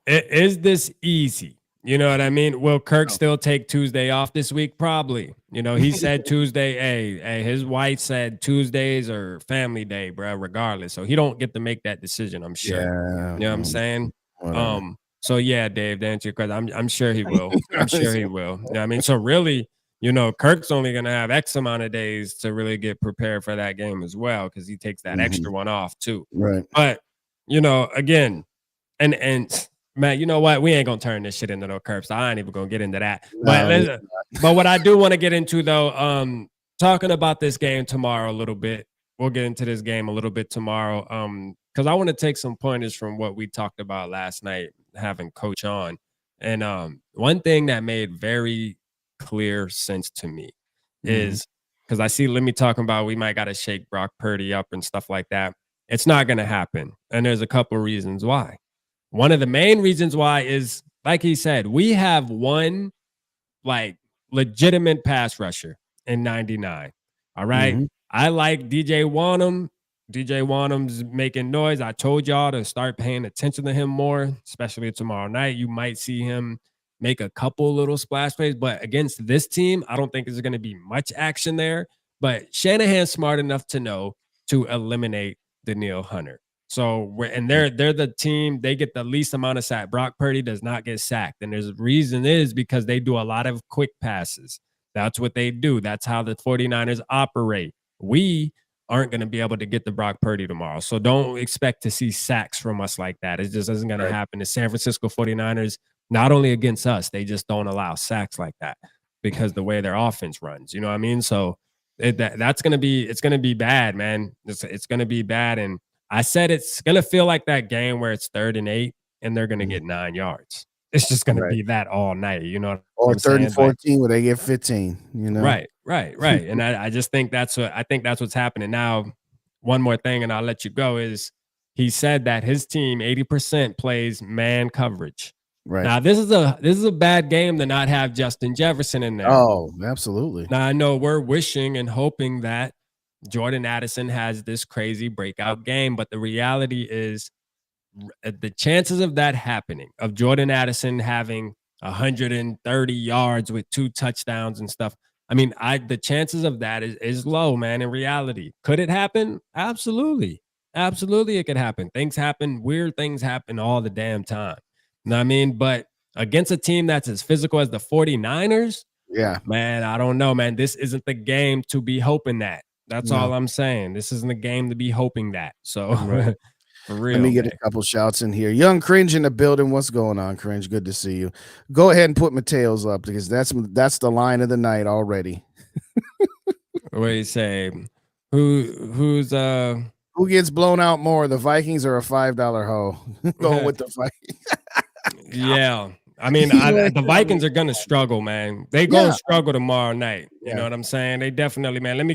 is this easy? You know what I mean? Will Kirk No. still take Tuesday off this week? Probably. You know, he said Tuesday. Hey, his wife said Tuesdays are family day, bro, regardless. So he don't get to make that decision, I'm sure. Yeah. You know what I'm saying? Whatever. So yeah, Dave, to answer your question, I'm sure he will. I'm sure he will. You know what I mean? So really, you know, Kirk's only gonna have X amount of days to really get prepared for that game as well, because he takes that extra one off too. Right. But you know, again, and Matt, you know what? We ain't gonna turn this shit into no curb. So I ain't even gonna get into that. But what I do want to get into though, talking about this game tomorrow a little bit. We'll get into this game a little bit tomorrow. Because I want to take some pointers from what we talked about last night, having Coach on. And one thing that made very clear sense to me is because I see Lemmy talking about we might gotta shake Brock Purdy up and stuff like that. It's not gonna happen. And there's a couple of reasons why. One of the main reasons why is, like he said, we have one like legitimate pass rusher in 99. All right. I like DJ Wanham. DJ Wanham's making noise. I told y'all to start paying attention to him more, especially tomorrow night. You might see him make a couple little splash plays, but against this team, I don't think there's going to be much action there. But Shanahan's smart enough to know to eliminate Danielle Hunter. So they're the team, they get the least amount of sack. Brock Purdy does not get sacked. And there's a reason is because they do a lot of quick passes. That's what they do. That's how the 49ers operate. We aren't going to be able to get to Brock Purdy tomorrow. So don't expect to see sacks from us like that. It just isn't going to happen. The San Francisco 49ers, not only against us, they just don't allow sacks like that because the way their offense runs, you know what I mean? So it's going to be bad, man. It's going to be bad. And I said it's going to feel like that game where it's 3rd and 8 and they're going to get 9 yards. It's just going to be that all night, you know Or what I'm 3rd saying? and 14 where they get 15, you know? Right. And I just think that's what's happening. Now, one more thing, and I'll let you go, is he said that his team 80% plays man coverage. Right. Now, this is a bad game to not have Justin Jefferson in there. Oh, absolutely. Now, I know we're wishing and hoping that Jordan Addison has this crazy breakout game, but the reality is the chances of that happening, of Jordan Addison having 130 yards with 2 touchdowns and stuff, I mean, the chances of that is low, man, in reality. Could it happen? Absolutely. Absolutely, it could happen. Things happen. Weird things happen all the damn time. You know what I mean? But against a team that's as physical as the 49ers, man, I don't know, man. This isn't the game to be hoping that. That's all I'm saying. This isn't a game to be hoping that. So, for real. Let me get a couple shouts in here. Young Cringe in the building. What's going on, Cringe? Good to see you. Go ahead and put Mateos up because that's the line of the night already. What do you say? Who gets blown out more, the Vikings or a $5 hoe? Going with the Vikings. Yeah. I mean, the Vikings are gonna struggle, man. They gonna struggle tomorrow night. You know what I'm saying? They definitely, man. Let me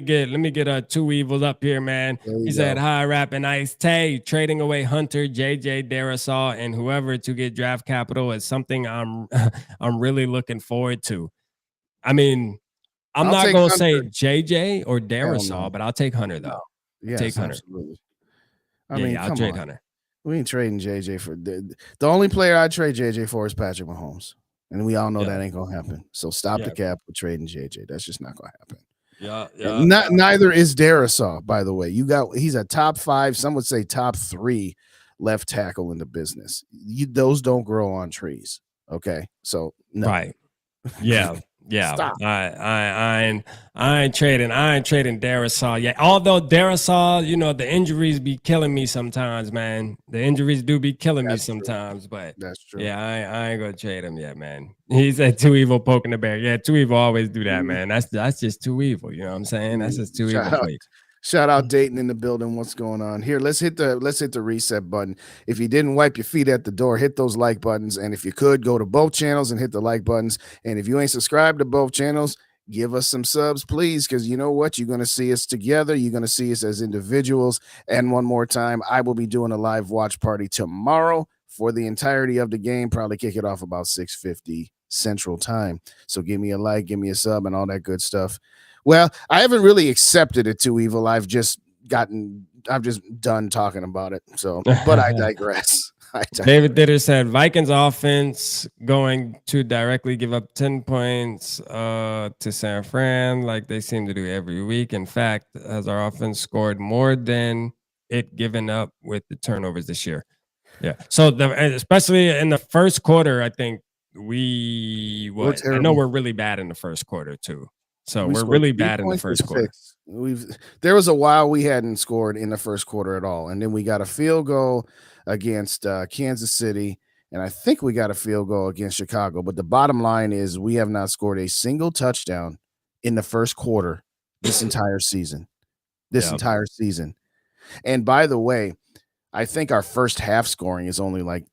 get Two Evils up here, man. He said, "Hi, Rap and Ice Tay, trading away Hunter, JJ, Darisaw, and whoever to get draft capital is something I'm really looking forward to." I mean, I'm not gonna say JJ or Darisaw, but I'll take Hunter though. Yeah, take Hunter. Absolutely. I mean, I'll trade Hunter. We ain't trading JJ for the only player I'd trade JJ for is Patrick Mahomes. And we all know Yeah. that ain't gonna happen. So stop the Yeah. cap with trading JJ. That's just not gonna happen. Yeah. And neither is Darisaw, by the way. He's a top 5, some would say top 3 left tackle in the business. Those don't grow on trees. Okay. So no. Right. Yeah. Yeah. Stop. I ain't trading Darisaw. Yeah. Although Darisaw, you know, the injuries be killing me sometimes, man. The injuries do be killing me sometimes, but That's true. yeah, I ain't gonna trade him yet, man. He said too evil poking the bear. Yeah, too evil always do that, man. That's just too evil. You know what I'm saying? That's just too evil. Shout out Dayton in the building. What's going on here? Let's hit the reset button. If you didn't wipe your feet at the door, hit those like buttons. And if you could, go to both channels and hit the like buttons. And if you ain't subscribed to both channels, give us some subs, please. Because you know what? You're going to see us together. You're going to see us as individuals. And one more time, I will be doing a live watch party tomorrow for the entirety of the game. Probably kick it off about 6:50 Central Time. So give me a like, give me a sub, and all that good stuff. Well, I haven't really accepted it too evil. I've just done talking about it. So, but I digress. David Ditter said Vikings offense going to directly give up 10 points to San Fran like they seem to do every week. In fact, has our offense scored more than it given up with the turnovers this year? Yeah. So especially in the first quarter, I think I know we're really bad in the first quarter too. So we're really bad in the first quarter. There was a while we hadn't scored in the first quarter at all. And then we got a field goal against Kansas City. And I think we got a field goal against Chicago. But the bottom line is we have not scored a single touchdown in the first quarter this entire season. Entire season. And by the way, I think our first half scoring is only like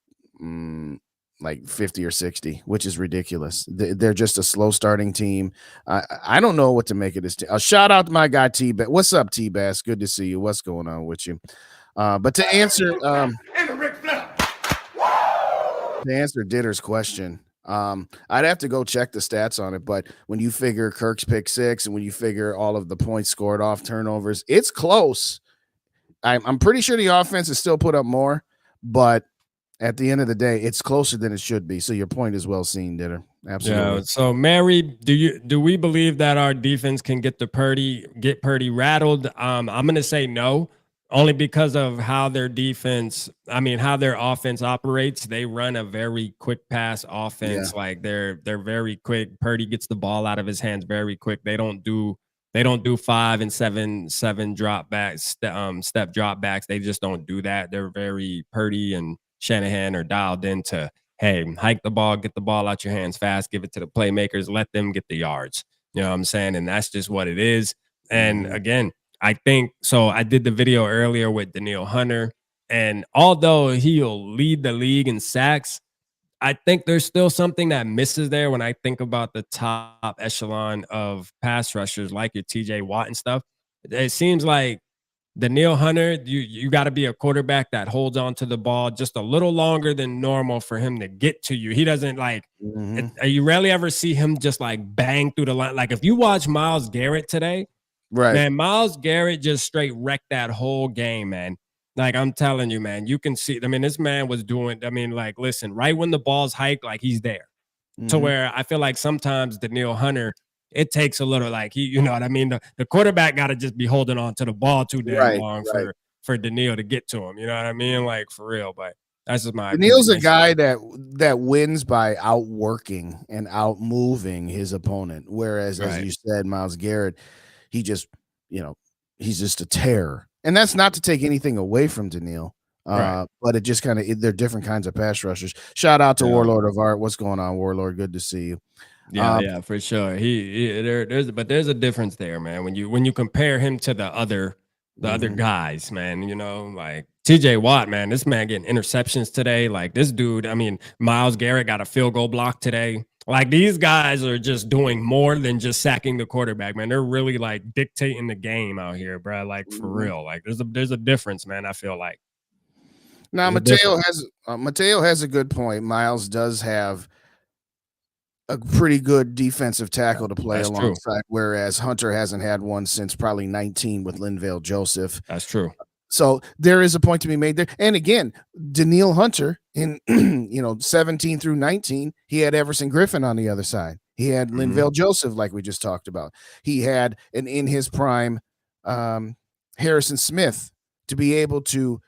50 or 60, which is ridiculous. They're just a slow starting team. I don't know what to make of this team. Shout out to my guy T-Bass. What's up, T-Bass? Good to see you. What's going on with you? But to answer Ditter's question, I'd have to go check the stats on it. But when you figure Kirk's pick 6 and when you figure all of the points scored off turnovers, it's close. I'm pretty sure the offense has still put up more, but at the end of the day, it's closer than it should be. So your point is well seen, Ditter. Absolutely. Yeah. So Mary, do we believe that our defense can get Purdy rattled? I'm gonna say no, only because of how their offense operates. They run a very quick pass offense. Yeah. Like they're very quick. Purdy gets the ball out of his hands very quick. They don't do 5 and 7 drop backs, step drop backs. They just don't do that. They're very Purdy and Shanahan are dialed into, hey, hike the ball, get the ball out your hands fast, give it to the playmakers, let them get the yards. You know what I'm saying? And that's just what it is. And again, I think so. I did the video earlier with Danielle Hunter, and although he'll lead the league in sacks, I think there's still something that misses there when I think about the top echelon of pass rushers like your TJ Watt and stuff. It seems like Danielle Hunter, you got to be a quarterback that holds on to the ball just a little longer than normal for him to get to you. He doesn't you rarely ever see him just like bang through the line. Like if you watch Myles Garrett today, right, man, Myles Garrett just straight wrecked that whole game, man. Like I'm telling you, man, you can see, this man was doing, listen, right when the ball's hiked, like he's there. To where I feel like sometimes Danielle Hunter, it takes a little the quarterback got to just be holding on to the ball too damn long for Danielle to get to him. You know what I mean? Like for real, but that's just my Danielle's a guy that wins by outworking and outmoving his opponent. Whereas, as you said, Myles Garrett, he just, he's just a terror. And that's not to take anything away from Danielle. But it just they're different kinds of pass rushers. Shout out to Warlord of Art. What's going on, Warlord? Good to see you. Yeah, for sure. There's a difference there, man. When you compare him to the other guys, man, like TJ Watt, man, this man getting interceptions today. Like this dude, Myles Garrett got a field goal block today. Like these guys are just doing more than just sacking the quarterback, man. They're really like dictating the game out here, bro. Like for real. Like there's a difference, man. I feel like. Now Mateo has a good point. Myles does have a pretty good defensive tackle to play alongside, whereas Hunter hasn't had one since probably 19 with Linval Joseph. That's true. So there is a point to be made there. And again, Danielle Hunter in 17 through 19, he had Everson Griffin on the other side. He had Linval Joseph, like we just talked about. He had in his prime Harrison Smith to be able to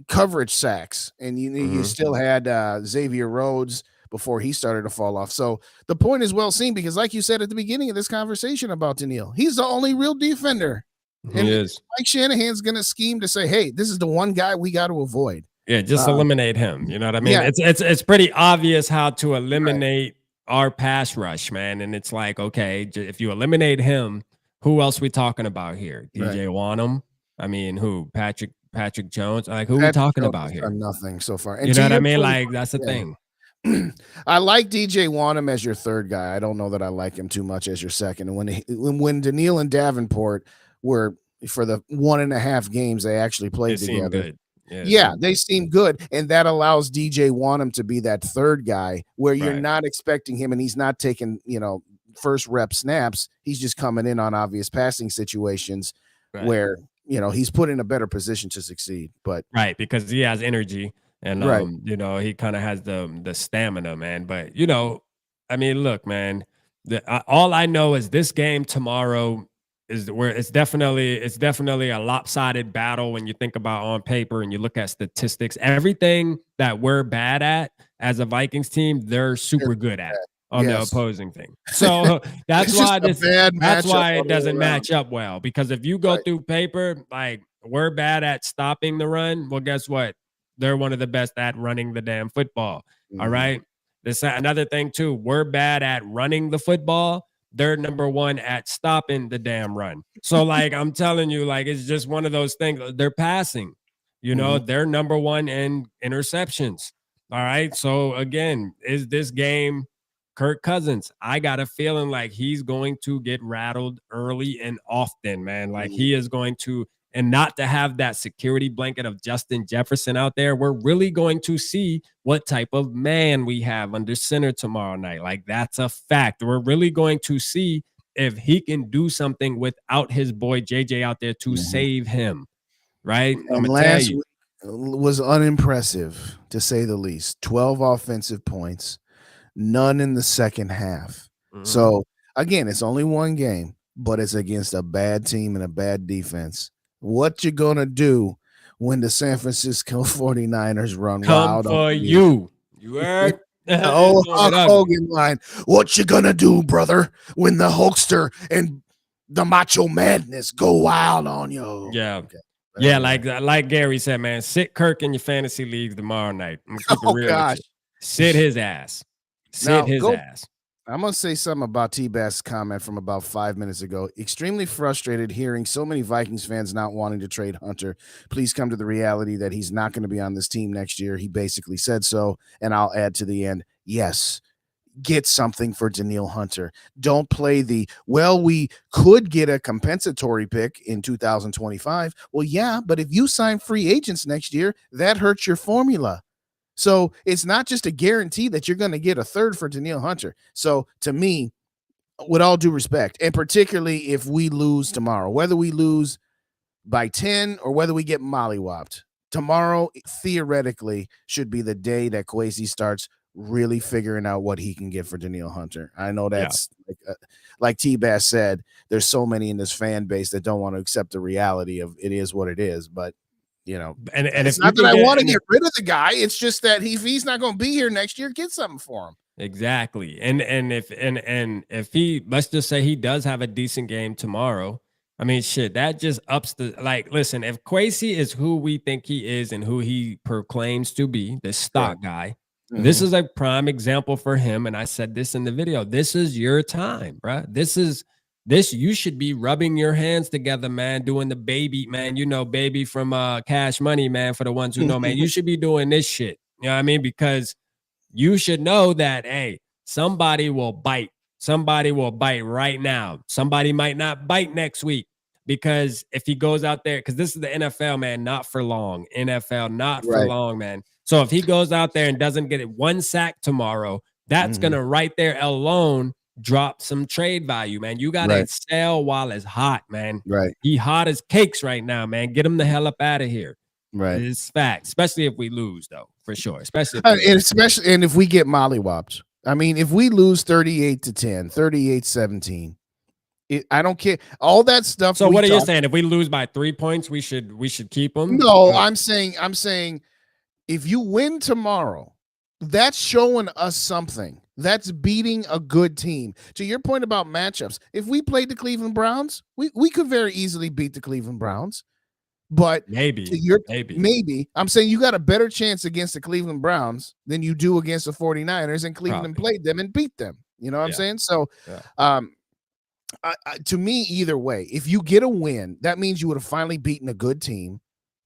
coverage sacks, and you still had Xavier Rhodes before he started to fall off. So the point is well seen, because like you said at the beginning of this conversation about Daniil, he's the only real defender. And He is. Mike Shanahan's going to scheme to say, hey, this is the one guy we got to avoid. Yeah, just eliminate him. You know what I mean? Yeah. It's pretty obvious how to eliminate our pass rush, man. And it's like, okay, if you eliminate him, who else we talking about here? DJ Wanham? I mean, who? Patrick Jones? Like, who are we talking about here? Nothing so far. And you know what I mean? Like, that's the thing. I like DJ Wanham as your third guy. I don't know that I like him too much as your second. And when Daniil and Davenport were, for the 1.5 games they actually played together, good. They seem good, and that allows DJ Wanham to be that third guy where you're not expecting him, and he's not taking first rep snaps. He's just coming in on obvious passing situations where he's put in a better position to succeed. But because he has energy, and he kind of has the stamina, man. But I mean, look, man, all I know is this game tomorrow is where it's definitely a lopsided battle when you think about on paper and you look at statistics. Everything that we're bad at as a Vikings team, they're super good at on the opposing thing. So that's why it doesn't match up well, because if you go through paper, like, we're bad at stopping the run, well, guess what? They're one of the best at running the damn football. All right. This another thing too. We're bad at running the football. They're number one at stopping the damn run. So, like, I'm telling you, like, it's just one of those things. They're passing, they're number one in interceptions. All right. So again, is this game Kirk Cousins? I got a feeling like he's going to get rattled early and often, man. Like, he is going to, and not to have that security blanket of Justin Jefferson out there, we're really going to see what type of man we have under center tomorrow night. Like, that's a fact. We're really going to see if he can do something without his boy JJ out there to save him, right? I'm gonna tell you, was unimpressive, to say the least. 12 offensive points, none in the second half. So again, it's only one game, but it's against a bad team and a bad defense. What you gonna do when the San Francisco 49ers run wild for you? You heard? Oh, Hulk Hogan line. What you gonna do, brother, when the Hulkster and the Macho Madness go wild on you? Yeah. Okay. Yeah, like Gary said, man, sit Kirk in your fantasy leagues tomorrow night. I'm gonna keep it real with you. Sit his ass. Sit his ass. I'm going to say something about T-Bass's comment from about 5 minutes ago. Extremely frustrated hearing so many Vikings fans not wanting to trade Hunter. Please come to the reality that he's not going to be on this team next year. He basically said so, and I'll add to the end, yes, get something for Daniil Hunter. Don't play we could get a compensatory pick in 2025. Well, yeah, but if you sign free agents next year, that hurts your formula. So it's not just a guarantee that you're going to get a third for Daniil Hunter. So to me, with all due respect, and particularly if we lose tomorrow, whether we lose by 10 or whether we get mollywopped, tomorrow theoretically should be the day that Kwesi starts really figuring out what he can get for Daniil Hunter. I know that's like T-Bass said, there's so many in this fan base that don't want to accept the reality of it is what it is, but and it's not that I want to get rid of the guy. It's just that if he's not going to be here next year, get something for him. Exactly. And if he, let's just say he does have a decent game tomorrow, I mean, shit, that just ups the, like, listen, if Kwesi is who we think he is and who he proclaims to be, the stock guy, this is a prime example for him. And I said this in the video, this is your time, bro. You should be rubbing your hands together, man, doing the baby, man, baby from Cash Money, man, for the ones who know, man, you should be doing this shit. You know what I mean? Because you should know that, hey, somebody will bite. Somebody will bite right now. Somebody might not bite next week, because if he goes out there, because this is the NFL, man, not for long. NFL, not for long, man. So if he goes out there and doesn't get it one sack tomorrow, that's going to right there alone drop some trade value, man. You got to sell while it's hot, man. He hot as cakes right now, man. Get him the hell up out of here. It's fact, especially if we lose, though. for sure. Especially and if we get mollywopped. I mean, if we lose 38-10, 38-17, I don't care. All that stuff. So what are you saying? If we lose by 3 points, we should keep them? No, I'm saying if you win tomorrow, that's showing us something. That's beating a good team. To your point about matchups, if we played the Cleveland Browns, we could very easily beat the Cleveland Browns. But maybe I'm saying you got a better chance against the Cleveland Browns than you do against the 49ers, and Cleveland played them and beat them. You know what I'm saying? So to me, either way, if you get a win, that means you would have finally beaten a good team,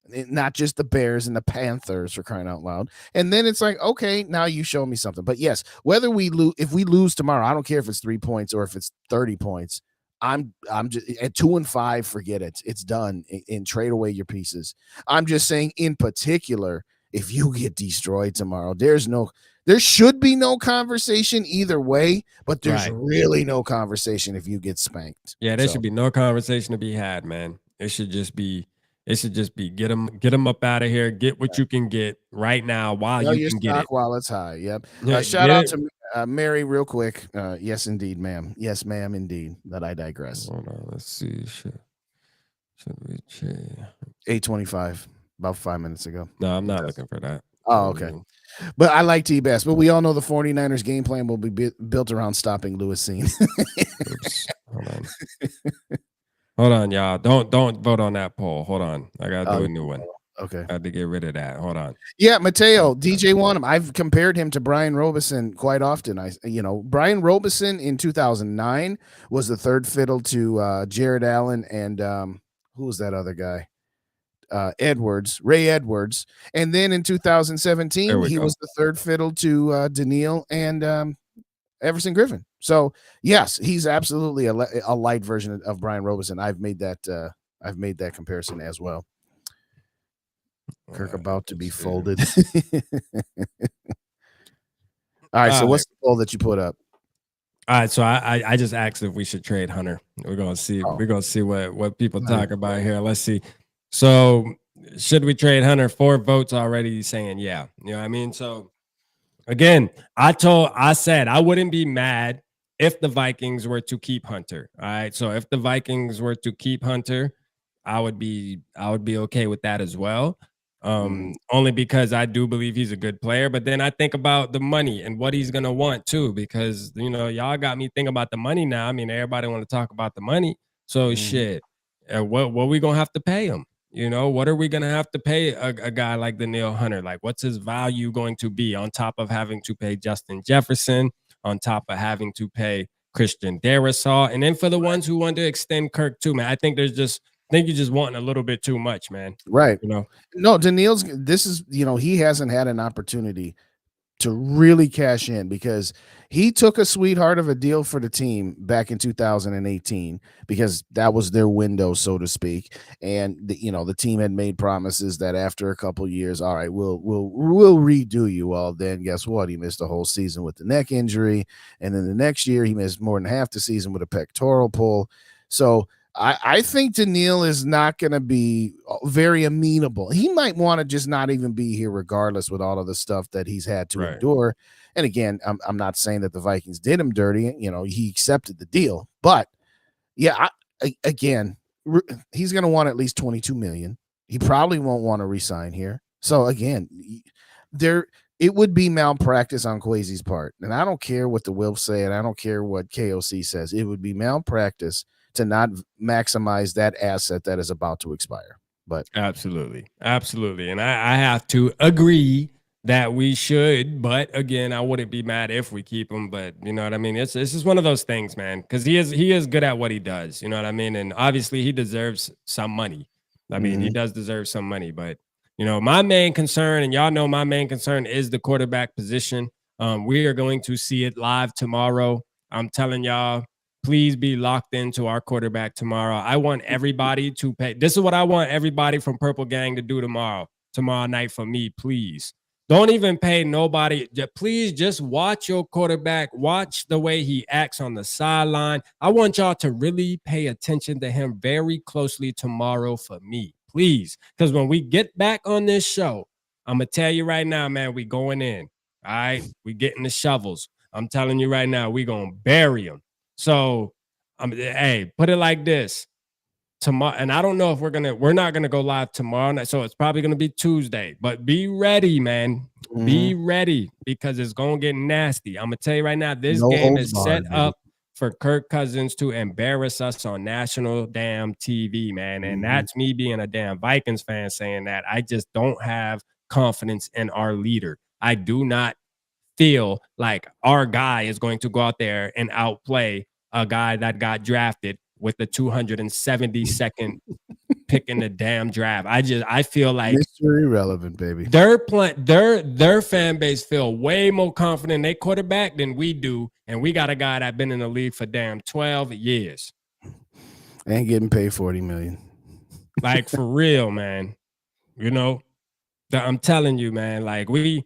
not just the Bears and the Panthers, for crying out loud. And then it's like, okay, now you show me something. But yes, whether if we lose tomorrow, I don't care if it's 3 points or if it's 30 points. I'm just at 2-5. Forget it. It's done. And trade away your pieces. I'm just saying, in particular, if you get destroyed tomorrow, there should be no conversation either way, but there's really no conversation if you get spanked. Yeah, there should be no conversation to be had, man. It should just be get them up out of here. Get what you can get right now while you can get it. While it's high. Yep. Shout out to Mary real quick. Yes, indeed, ma'am. Yes, ma'am, indeed. But I digress. Hold on. Let's see. Should we change? 8:25, about 5 minutes ago. No, I'm not looking for that. Oh, okay. But I like T-Bass. But we all know the 49ers game plan will be built around stopping Lewis Seen. Oops. Hold on. Hold on, y'all. Don't vote on that poll. Hold on. I got to do a new one. Okay. I had to get rid of that. Hold on. Yeah, Mateo, DJ Wanham. I've compared him to Brian Robeson quite often. Brian Robeson in 2009 was the third fiddle to Jared Allen and who was that other guy? Ray Edwards. And then in 2017, he was the third fiddle to Daniil and Everson Griffin. So yes, he's absolutely a light version of Brian Robeson. I've made that comparison as well. Kirk about to be folded. All right, so what's the poll that you put up? All right, so I just asked if we should trade Hunter. We're gonna see. We're gonna see what people talk about here. Let's see. So should we trade Hunter? 4 votes already saying yeah. You know what I mean? So again, I said I wouldn't be mad if the Vikings were to keep Hunter. All right. So if the Vikings were to keep Hunter, I would be okay with that as well. Only because I do believe he's a good player, but then I think about the money and what he's gonna want too, because y'all got me thinking about the money now. I mean, everybody want to talk about the money. So shit, what we gonna have to pay him? What are we gonna have to pay a guy like Daniil Hunter? Like, what's his value going to be on top of having to pay Justin Jefferson, on top of having to pay Christian Darrisaw, and then for the ones who want to extend Kirk too, man? I think you're just wanting a little bit too much, man. Right. No, Daniil's he hasn't had an opportunity to really cash in because he took a sweetheart of a deal for the team back in 2018 because that was their window, so to speak. And the team had made promises that after a couple years, all right, we'll redo you. Well, then guess what? He missed the whole season with the neck injury, and then the next year he missed more than half the season with a pectoral pull. So I think Daniil is not going to be very amenable. He might want to just not even be here regardless with all of the stuff that he's had to endure. And again, I'm not saying that the Vikings did him dirty. He accepted the deal. But, yeah, again, he's going to want at least $22 million. He probably won't want to resign here. So, again, it would be malpractice on Kwesi's part. And I don't care what the Wilfs say, and I don't care what KOC says. It would be malpractice to not maximize that asset that is about to expire. But absolutely. And I have to agree that we should, but again, I wouldn't be mad if we keep him. But you know what I mean? It's just one of those things, man, because he is good at what he does. You know what I mean? And obviously he deserves some money. I mean, he does deserve some money, but my main concern, and y'all know my main concern, is the quarterback position. We are going to see it live tomorrow. I'm telling y'all, please be locked into our quarterback tomorrow. I want everybody to pay. This is what I want everybody from Purple Gang to do tomorrow night for me, please. Don't even pay nobody. Please just watch your quarterback. Watch the way he acts on the sideline. I want y'all to really pay attention to him very closely tomorrow for me, please. Because when we get back on this show, I'm gonna tell you right now, man, we going in. All right, we getting the shovels. I'm telling you right now, we gonna bury them. So, hey, put it like this. Tomorrow, and I don't know if we're not gonna go live tomorrow night, so it's probably gonna be Tuesday. But be ready, man. Be ready because it's gonna get nasty. I'm gonna tell you right now, this No game holds is barred, set baby. up for Kirk Cousins to embarrass us on national damn TV, man. And that's me being a damn Vikings fan saying that. I just don't have confidence in our leader. I do not feel like our guy is going to go out there and outplay a guy that got drafted with the 272nd pick in the damn draft. I feel like Mystery relevant, baby. their fan base feel way more confident in their quarterback than we do, and we got a guy that been in the league for damn 12 years. And getting paid $40 million. Like for real, man. You know, I'm telling you, man. Like we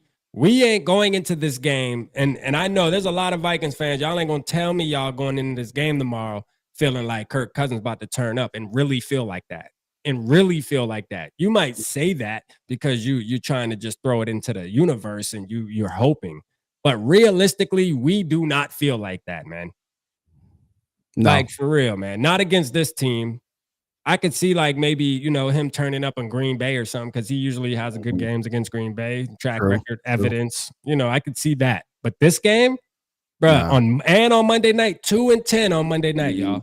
ain't going into this game, and I know there's a lot of Vikings fans. Y'all ain't gonna tell me y'all going into this game tomorrow feeling like Kirk Cousins about to turn up and really feel like that. You might say that because you're trying to just throw it into the universe and you're hoping. But realistically, we do not feel like that, man. No. Like for real, man. Not against this team. I could see like maybe, you know, him turning up in Green Bay or something because he usually has good games against Green Bay, track record, evidence. You know, I could see that. But this game, bro, on Monday night, 2-10 on Monday night, y'all.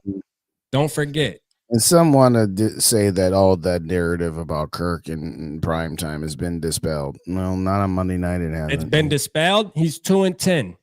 Don't forget. And some want to say that all that narrative about Kirk in prime time has been dispelled. Well, not on Monday night. It hasn't. It's been dispelled. He's 2-10.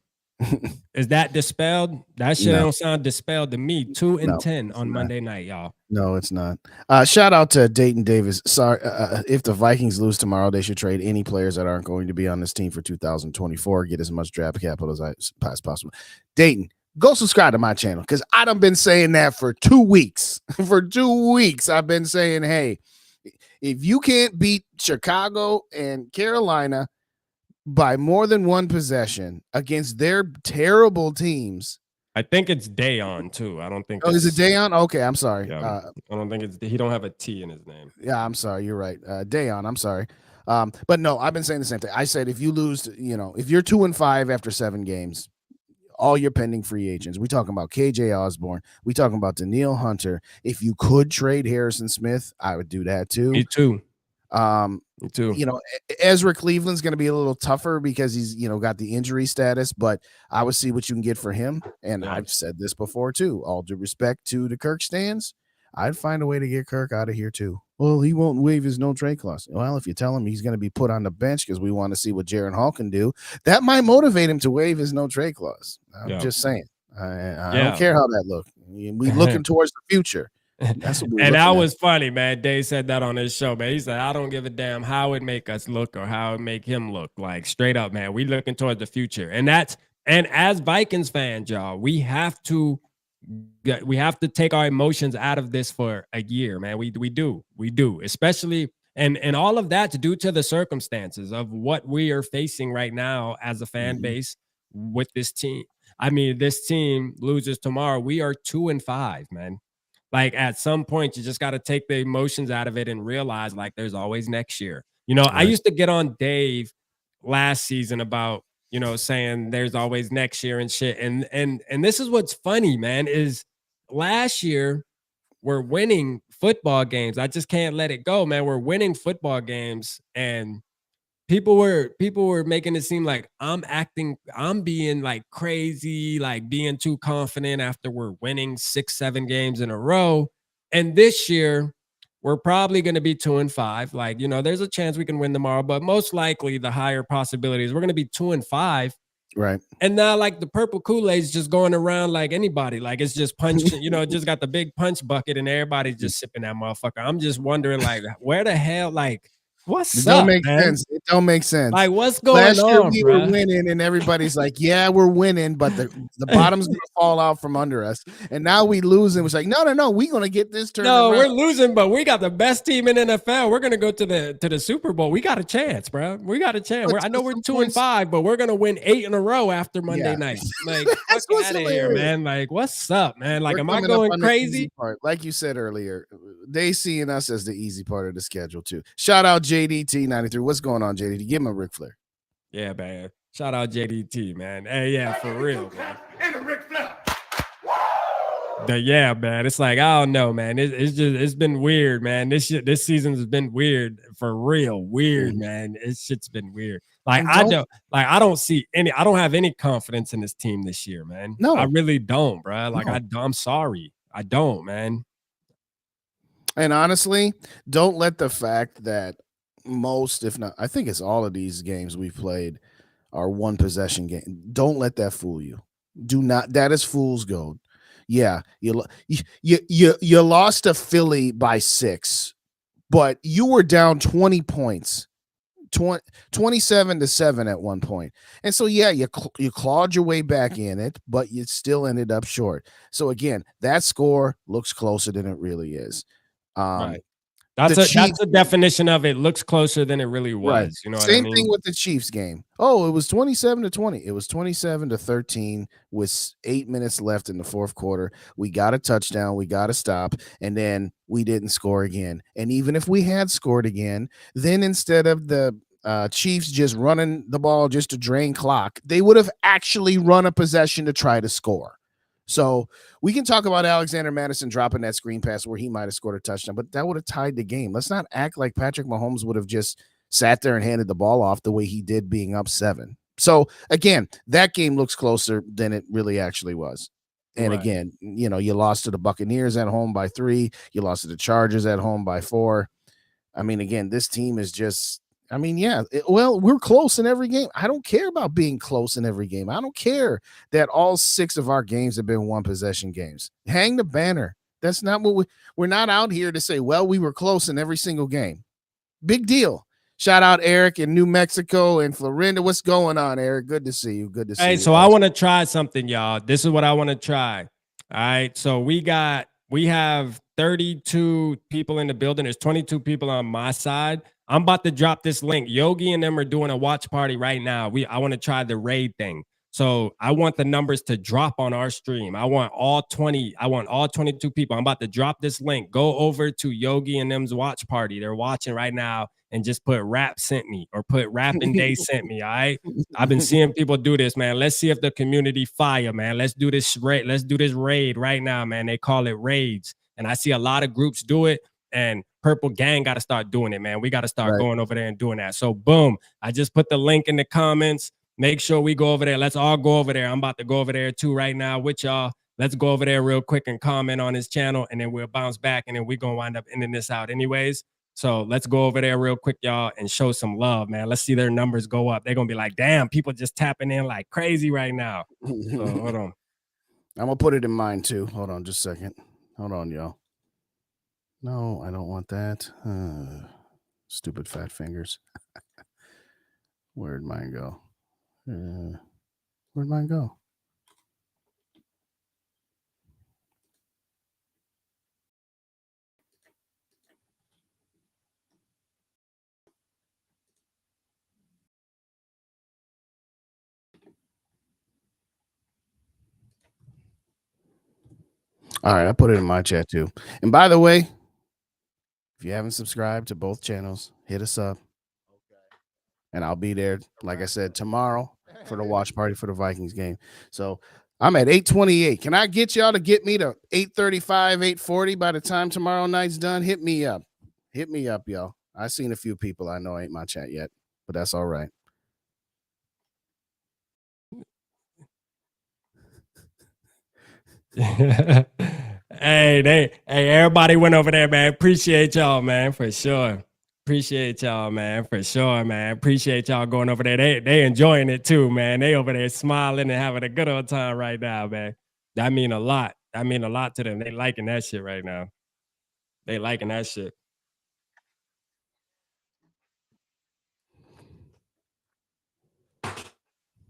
Is that dispelled? That shit don't sound dispelled to me. 2-10 on Monday night, y'all. No, it's not. Shout out to Dayton Davis. Sorry, if the Vikings lose tomorrow, they should trade any players that aren't going to be on this team for 2024. Get as much draft capital as possible. Dayton, go subscribe to my channel because I done been saying that for 2 weeks. For 2 weeks, I've been saying, hey, if you can't beat Chicago and Carolina by more than one possession against their terrible teams. I think it's Dayon too. I don't think. Oh, is it Dayon? Okay, I'm sorry. Yeah, I don't think it's. He don't have a T in his name. Yeah, I'm sorry. You're right. Dayon. I'm sorry. But no, I've been saying the same thing. I said if you lose, if you're 2-5 after 7 games, all your pending free agents. We talking about KJ Osborne. We talking about Danielle Hunter. If you could trade Harrison Smith, I would do that too. Me too. Me too. Ezra Cleveland's going to be a little tougher because he's, got the injury status, but I would see what you can get for him. And I've said this before too, all due respect to the Kirk stands, I'd find a way to get Kirk out of here too. Well, he won't waive his no trade clause. Well, if you tell him he's going to be put on the bench because we want to see what Jaron Hall can do, that might motivate him to waive his no trade clause. I'm just saying. I don't care how that looks. We looking towards the future. That's what and that was funny, man. Dave said that on his show, man. He said, I don't give a damn how it make us look or how it make him look. Like straight up, man. We looking towards the future. And as Vikings fans, y'all, we have to take our emotions out of this for a year, man. We do, especially and all of that's due to the circumstances of what we are facing right now as a fan base with this team. I mean, this team loses tomorrow. We are 2-5, man. Like at some point, you just got to take the emotions out of it and realize like there's always next year. Right. I used to get on Dave last season about, saying there's always next year and shit. And this is what's funny, man, is last year we're winning football games. I just can't let it go, man. We're winning football games and people were making it seem like I'm being like crazy, like being too confident after we're winning 6-7 games in a row. And this year we're probably going to be 2-5. Like, there's a chance we can win tomorrow, but most likely the higher possibilities we're going to be 2-5. Right. And now like the purple Kool-Aid's just going around like anybody, like it's just punching, it just got the big punch bucket and everybody's just sipping that motherfucker. I'm just wondering like where the hell, like, what's up, man? It don't make sense. Like, what's going on? Last year we bro? were winning, and everybody's like, "Yeah, we're winning," but the bottom's gonna fall out from under us. And now we lose, and it's like, "No, we're gonna get this turned around." We're losing, but we got the best team in NFL. We're gonna go to the Super Bowl. We got a chance, bro. We got a chance. I know we're 2-5, but we're gonna win 8 in a row after Monday night. Like, fuck out of here, man. Like, what's up, man? Like, am I going crazy? Like you said earlier, they seeing us as the easy part of the schedule too. Shout out JDT93. What's going on, JDT? Give him a Ric Flair. Yeah, man. Shout out JDT, man. Hey, yeah, for real, man. Yeah, man. It's like, I don't know, man. It's been weird, man. This season has been weird for real. Weird, man. This shit's been weird. Like, I don't have any confidence in this team this year, man. No, I really don't, bro. Like, I'm sorry. I don't, man. And honestly, don't let the fact that most, if not, I think it's all of these games we've played are one possession game. Don't let that fool you. Do not. That is fool's gold. Yeah, you lost to Philly by 6, but you were down 20 points, 27-7 at one point. And so, yeah, you clawed your way back in it, but you still ended up short. So again, that score looks closer than it really is. Right. That's the definition of it. Looks closer than it really was. Right. You know what I Same mean? thing with the Chiefs game. Oh, it was 27-20. It was 27-13 with 8 minutes left in the fourth quarter. We got a touchdown. We got to stop. And then we didn't score again. And even if we had scored again, then instead of the Chiefs just running the ball just to drain clock, they would have actually run a possession to try to score. So we can talk about Alexander Madison dropping that screen pass where he might have scored a touchdown, but that would have tied the game. Let's not act like Patrick Mahomes would have just sat there and handed the ball off the way he did being up 7. So again, that game looks closer than it really actually was. And again, you lost to the Buccaneers at home by 3. You lost to the Chargers at home by 4. I mean, again, this team is just, we're close in every game. I don't care about being close in every game. I don't care that all 6 of our games have been one possession games. Hang the banner. That's not what we're not out here to say, well, we were close in every single game. Big deal. Shout out Eric in New Mexico and Florinda. What's going on, Eric? Good to see you. Good to see you. Hey, so I want to try something, y'all. This is what I want to try. All right. So we have 32 people in the building. There's 22 people on my side. I'm about to drop this link. Yogi and them are doing a watch party right now. I want to try the raid thing. So I want the numbers to drop on our stream. I want all 22 people. I'm about to drop this link. Go over to Yogi and them's watch party. They're watching right now, and just put rap sent me or put rapping day sent me. All right. I've been seeing people do this, man. Let's see if the community fire, man. Let's do this raid. Let's do this raid right now, man. They call it raids. And I see a lot of groups do it. And Purple Gang got to start doing it, man. We got to start going over there and doing that. So boom, I just put the link in the comments. Make sure we go over there. Let's all go over there. I'm about to go over there too right now with y'all. Let's go over there real quick and comment on his channel, and then we'll bounce back, and then we're going to wind up ending this out anyways. So let's go over there real quick, y'all, and show some love, man. Let's see their numbers go up. They're going to be like, damn, people just tapping in like crazy right now. So, hold on. I'm going to put it in mine too. Hold on just a second. Hold on, y'all. No, I don't want that. Stupid fat fingers. Where'd mine go? Where'd mine go? All right, I put it in my chat too. And by the way, if you haven't subscribed to both channels, hit us up. And I'll be there, like I said, tomorrow for the watch party for the Vikings game. So I'm at 828. Can I get y'all to get me to 835, 840 by the time tomorrow night's done? Hit me up. Hit me up, y'all. I've seen a few people I know ain't my chat yet, but that's all right. Hey, everybody went over there, man. Appreciate y'all, man, for sure. Appreciate y'all, man, for sure, man. Appreciate y'all going over there. They enjoying it too, man. They over there smiling and having a good old time right now, man. That mean a lot. That mean a lot to them. They liking that shit right now. They liking that shit.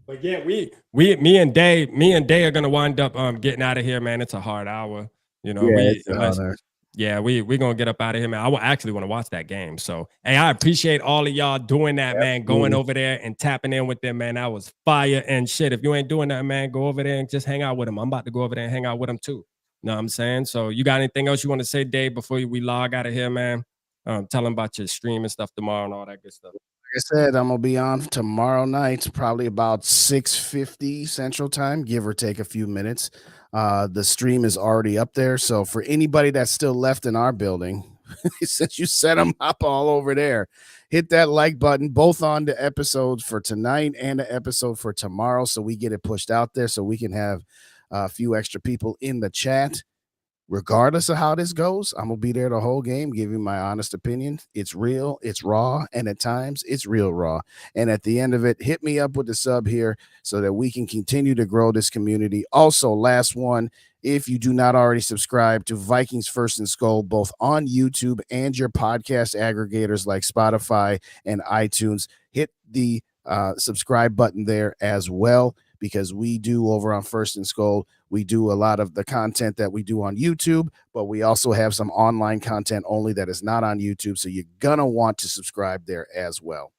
But yeah, me and Day are gonna wind up getting out of here, man. It's a hard hour, you know. We're gonna get up out of here, man. I actually want to watch that game. So hey, I appreciate all of y'all doing that, man. Going over there and tapping in with them, man. That was fire and shit. If you ain't doing that, man, go over there and just hang out with them. I'm about to go over there and hang out with them too. know what I'm saying? So you got anything else you want to say, Dave, before we log out of here, man? Tell them about your stream and stuff tomorrow and all that good stuff. Like I said, I'm gonna be on tomorrow night, probably about 6:50 Central Time, give or take a few minutes. The stream is already up there, so for anybody that's still left in our building, since you set them up all over there, hit that like button, both on the episodes for tonight and the episode for tomorrow, so we get it pushed out there, so we can have a few extra people in the chat. Regardless of how this goes, I'm gonna be there the whole game, giving my honest opinion. It's real, it's raw, and at times it's real raw. And at the end of it, hit me up with the sub here so that we can continue to grow this community. Also, last one, if you do not already subscribe to Vikings First and Skull, both on YouTube and your podcast aggregators like Spotify and iTunes, hit the subscribe button there as well, because we do over on First and Skull, we do a lot of the content that we do on YouTube, but we also have some online content only that is not on YouTube. So you're going to want to subscribe there as well.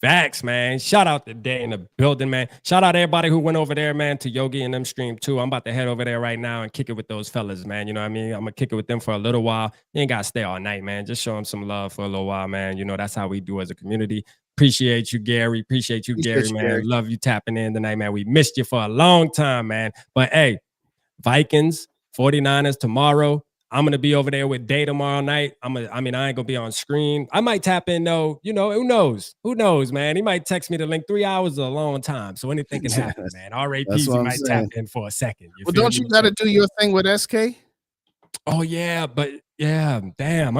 Facts, man. Shout out to Day in the building, man. Shout out everybody who went over there, man, to Yogi and them stream too. I'm about to head over there right now and kick it with those fellas, man. You know what I mean? I'm going to kick it with them for a little while. You ain't got to stay all night, man. Just show them some love for a little while, man. You know, that's how we do as a community. Appreciate you, Gary. Appreciate you, Gary, man. Gary. Love you tapping in tonight, man. We missed you for a long time, man. But hey, Vikings, 49ers tomorrow. I'm going to be over there with Day tomorrow night. I ain't going to be on screen. I might tap in, though. You know, who knows? Who knows, man? He might text me the link. 3 hours is a long time. So anything can happen, man. R.A. Peasy might tap in for a second. Well, don't you got to do your thing with SK? Oh, yeah. But, yeah, damn.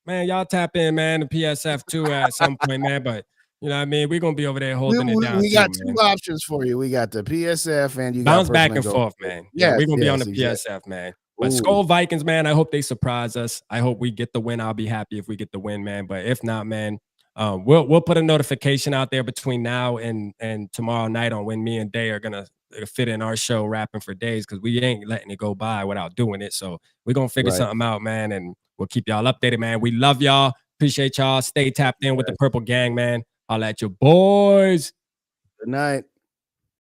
Man, y'all tap in, man, the PSF too at some point, man. But you know what I mean? We're gonna be over there holding it down. We got two options for you. We got the PSF and you bounce back and forth, man. Yeah, we're gonna be on the exactly. PSF, man. But Skull Vikings, man, I hope they surprise us. I hope we get the win. I'll be happy if we get the win, man. But if not, man, we'll put a notification out there between now and tomorrow night on when me and Day are gonna fit in our show rapping for days, because we ain't letting it go by without doing it. So we're gonna figure something out, man, and we'll keep y'all updated, man. We love y'all. Appreciate y'all. Stay tapped in with the Purple Gang, man. I'll at your boys. Good night.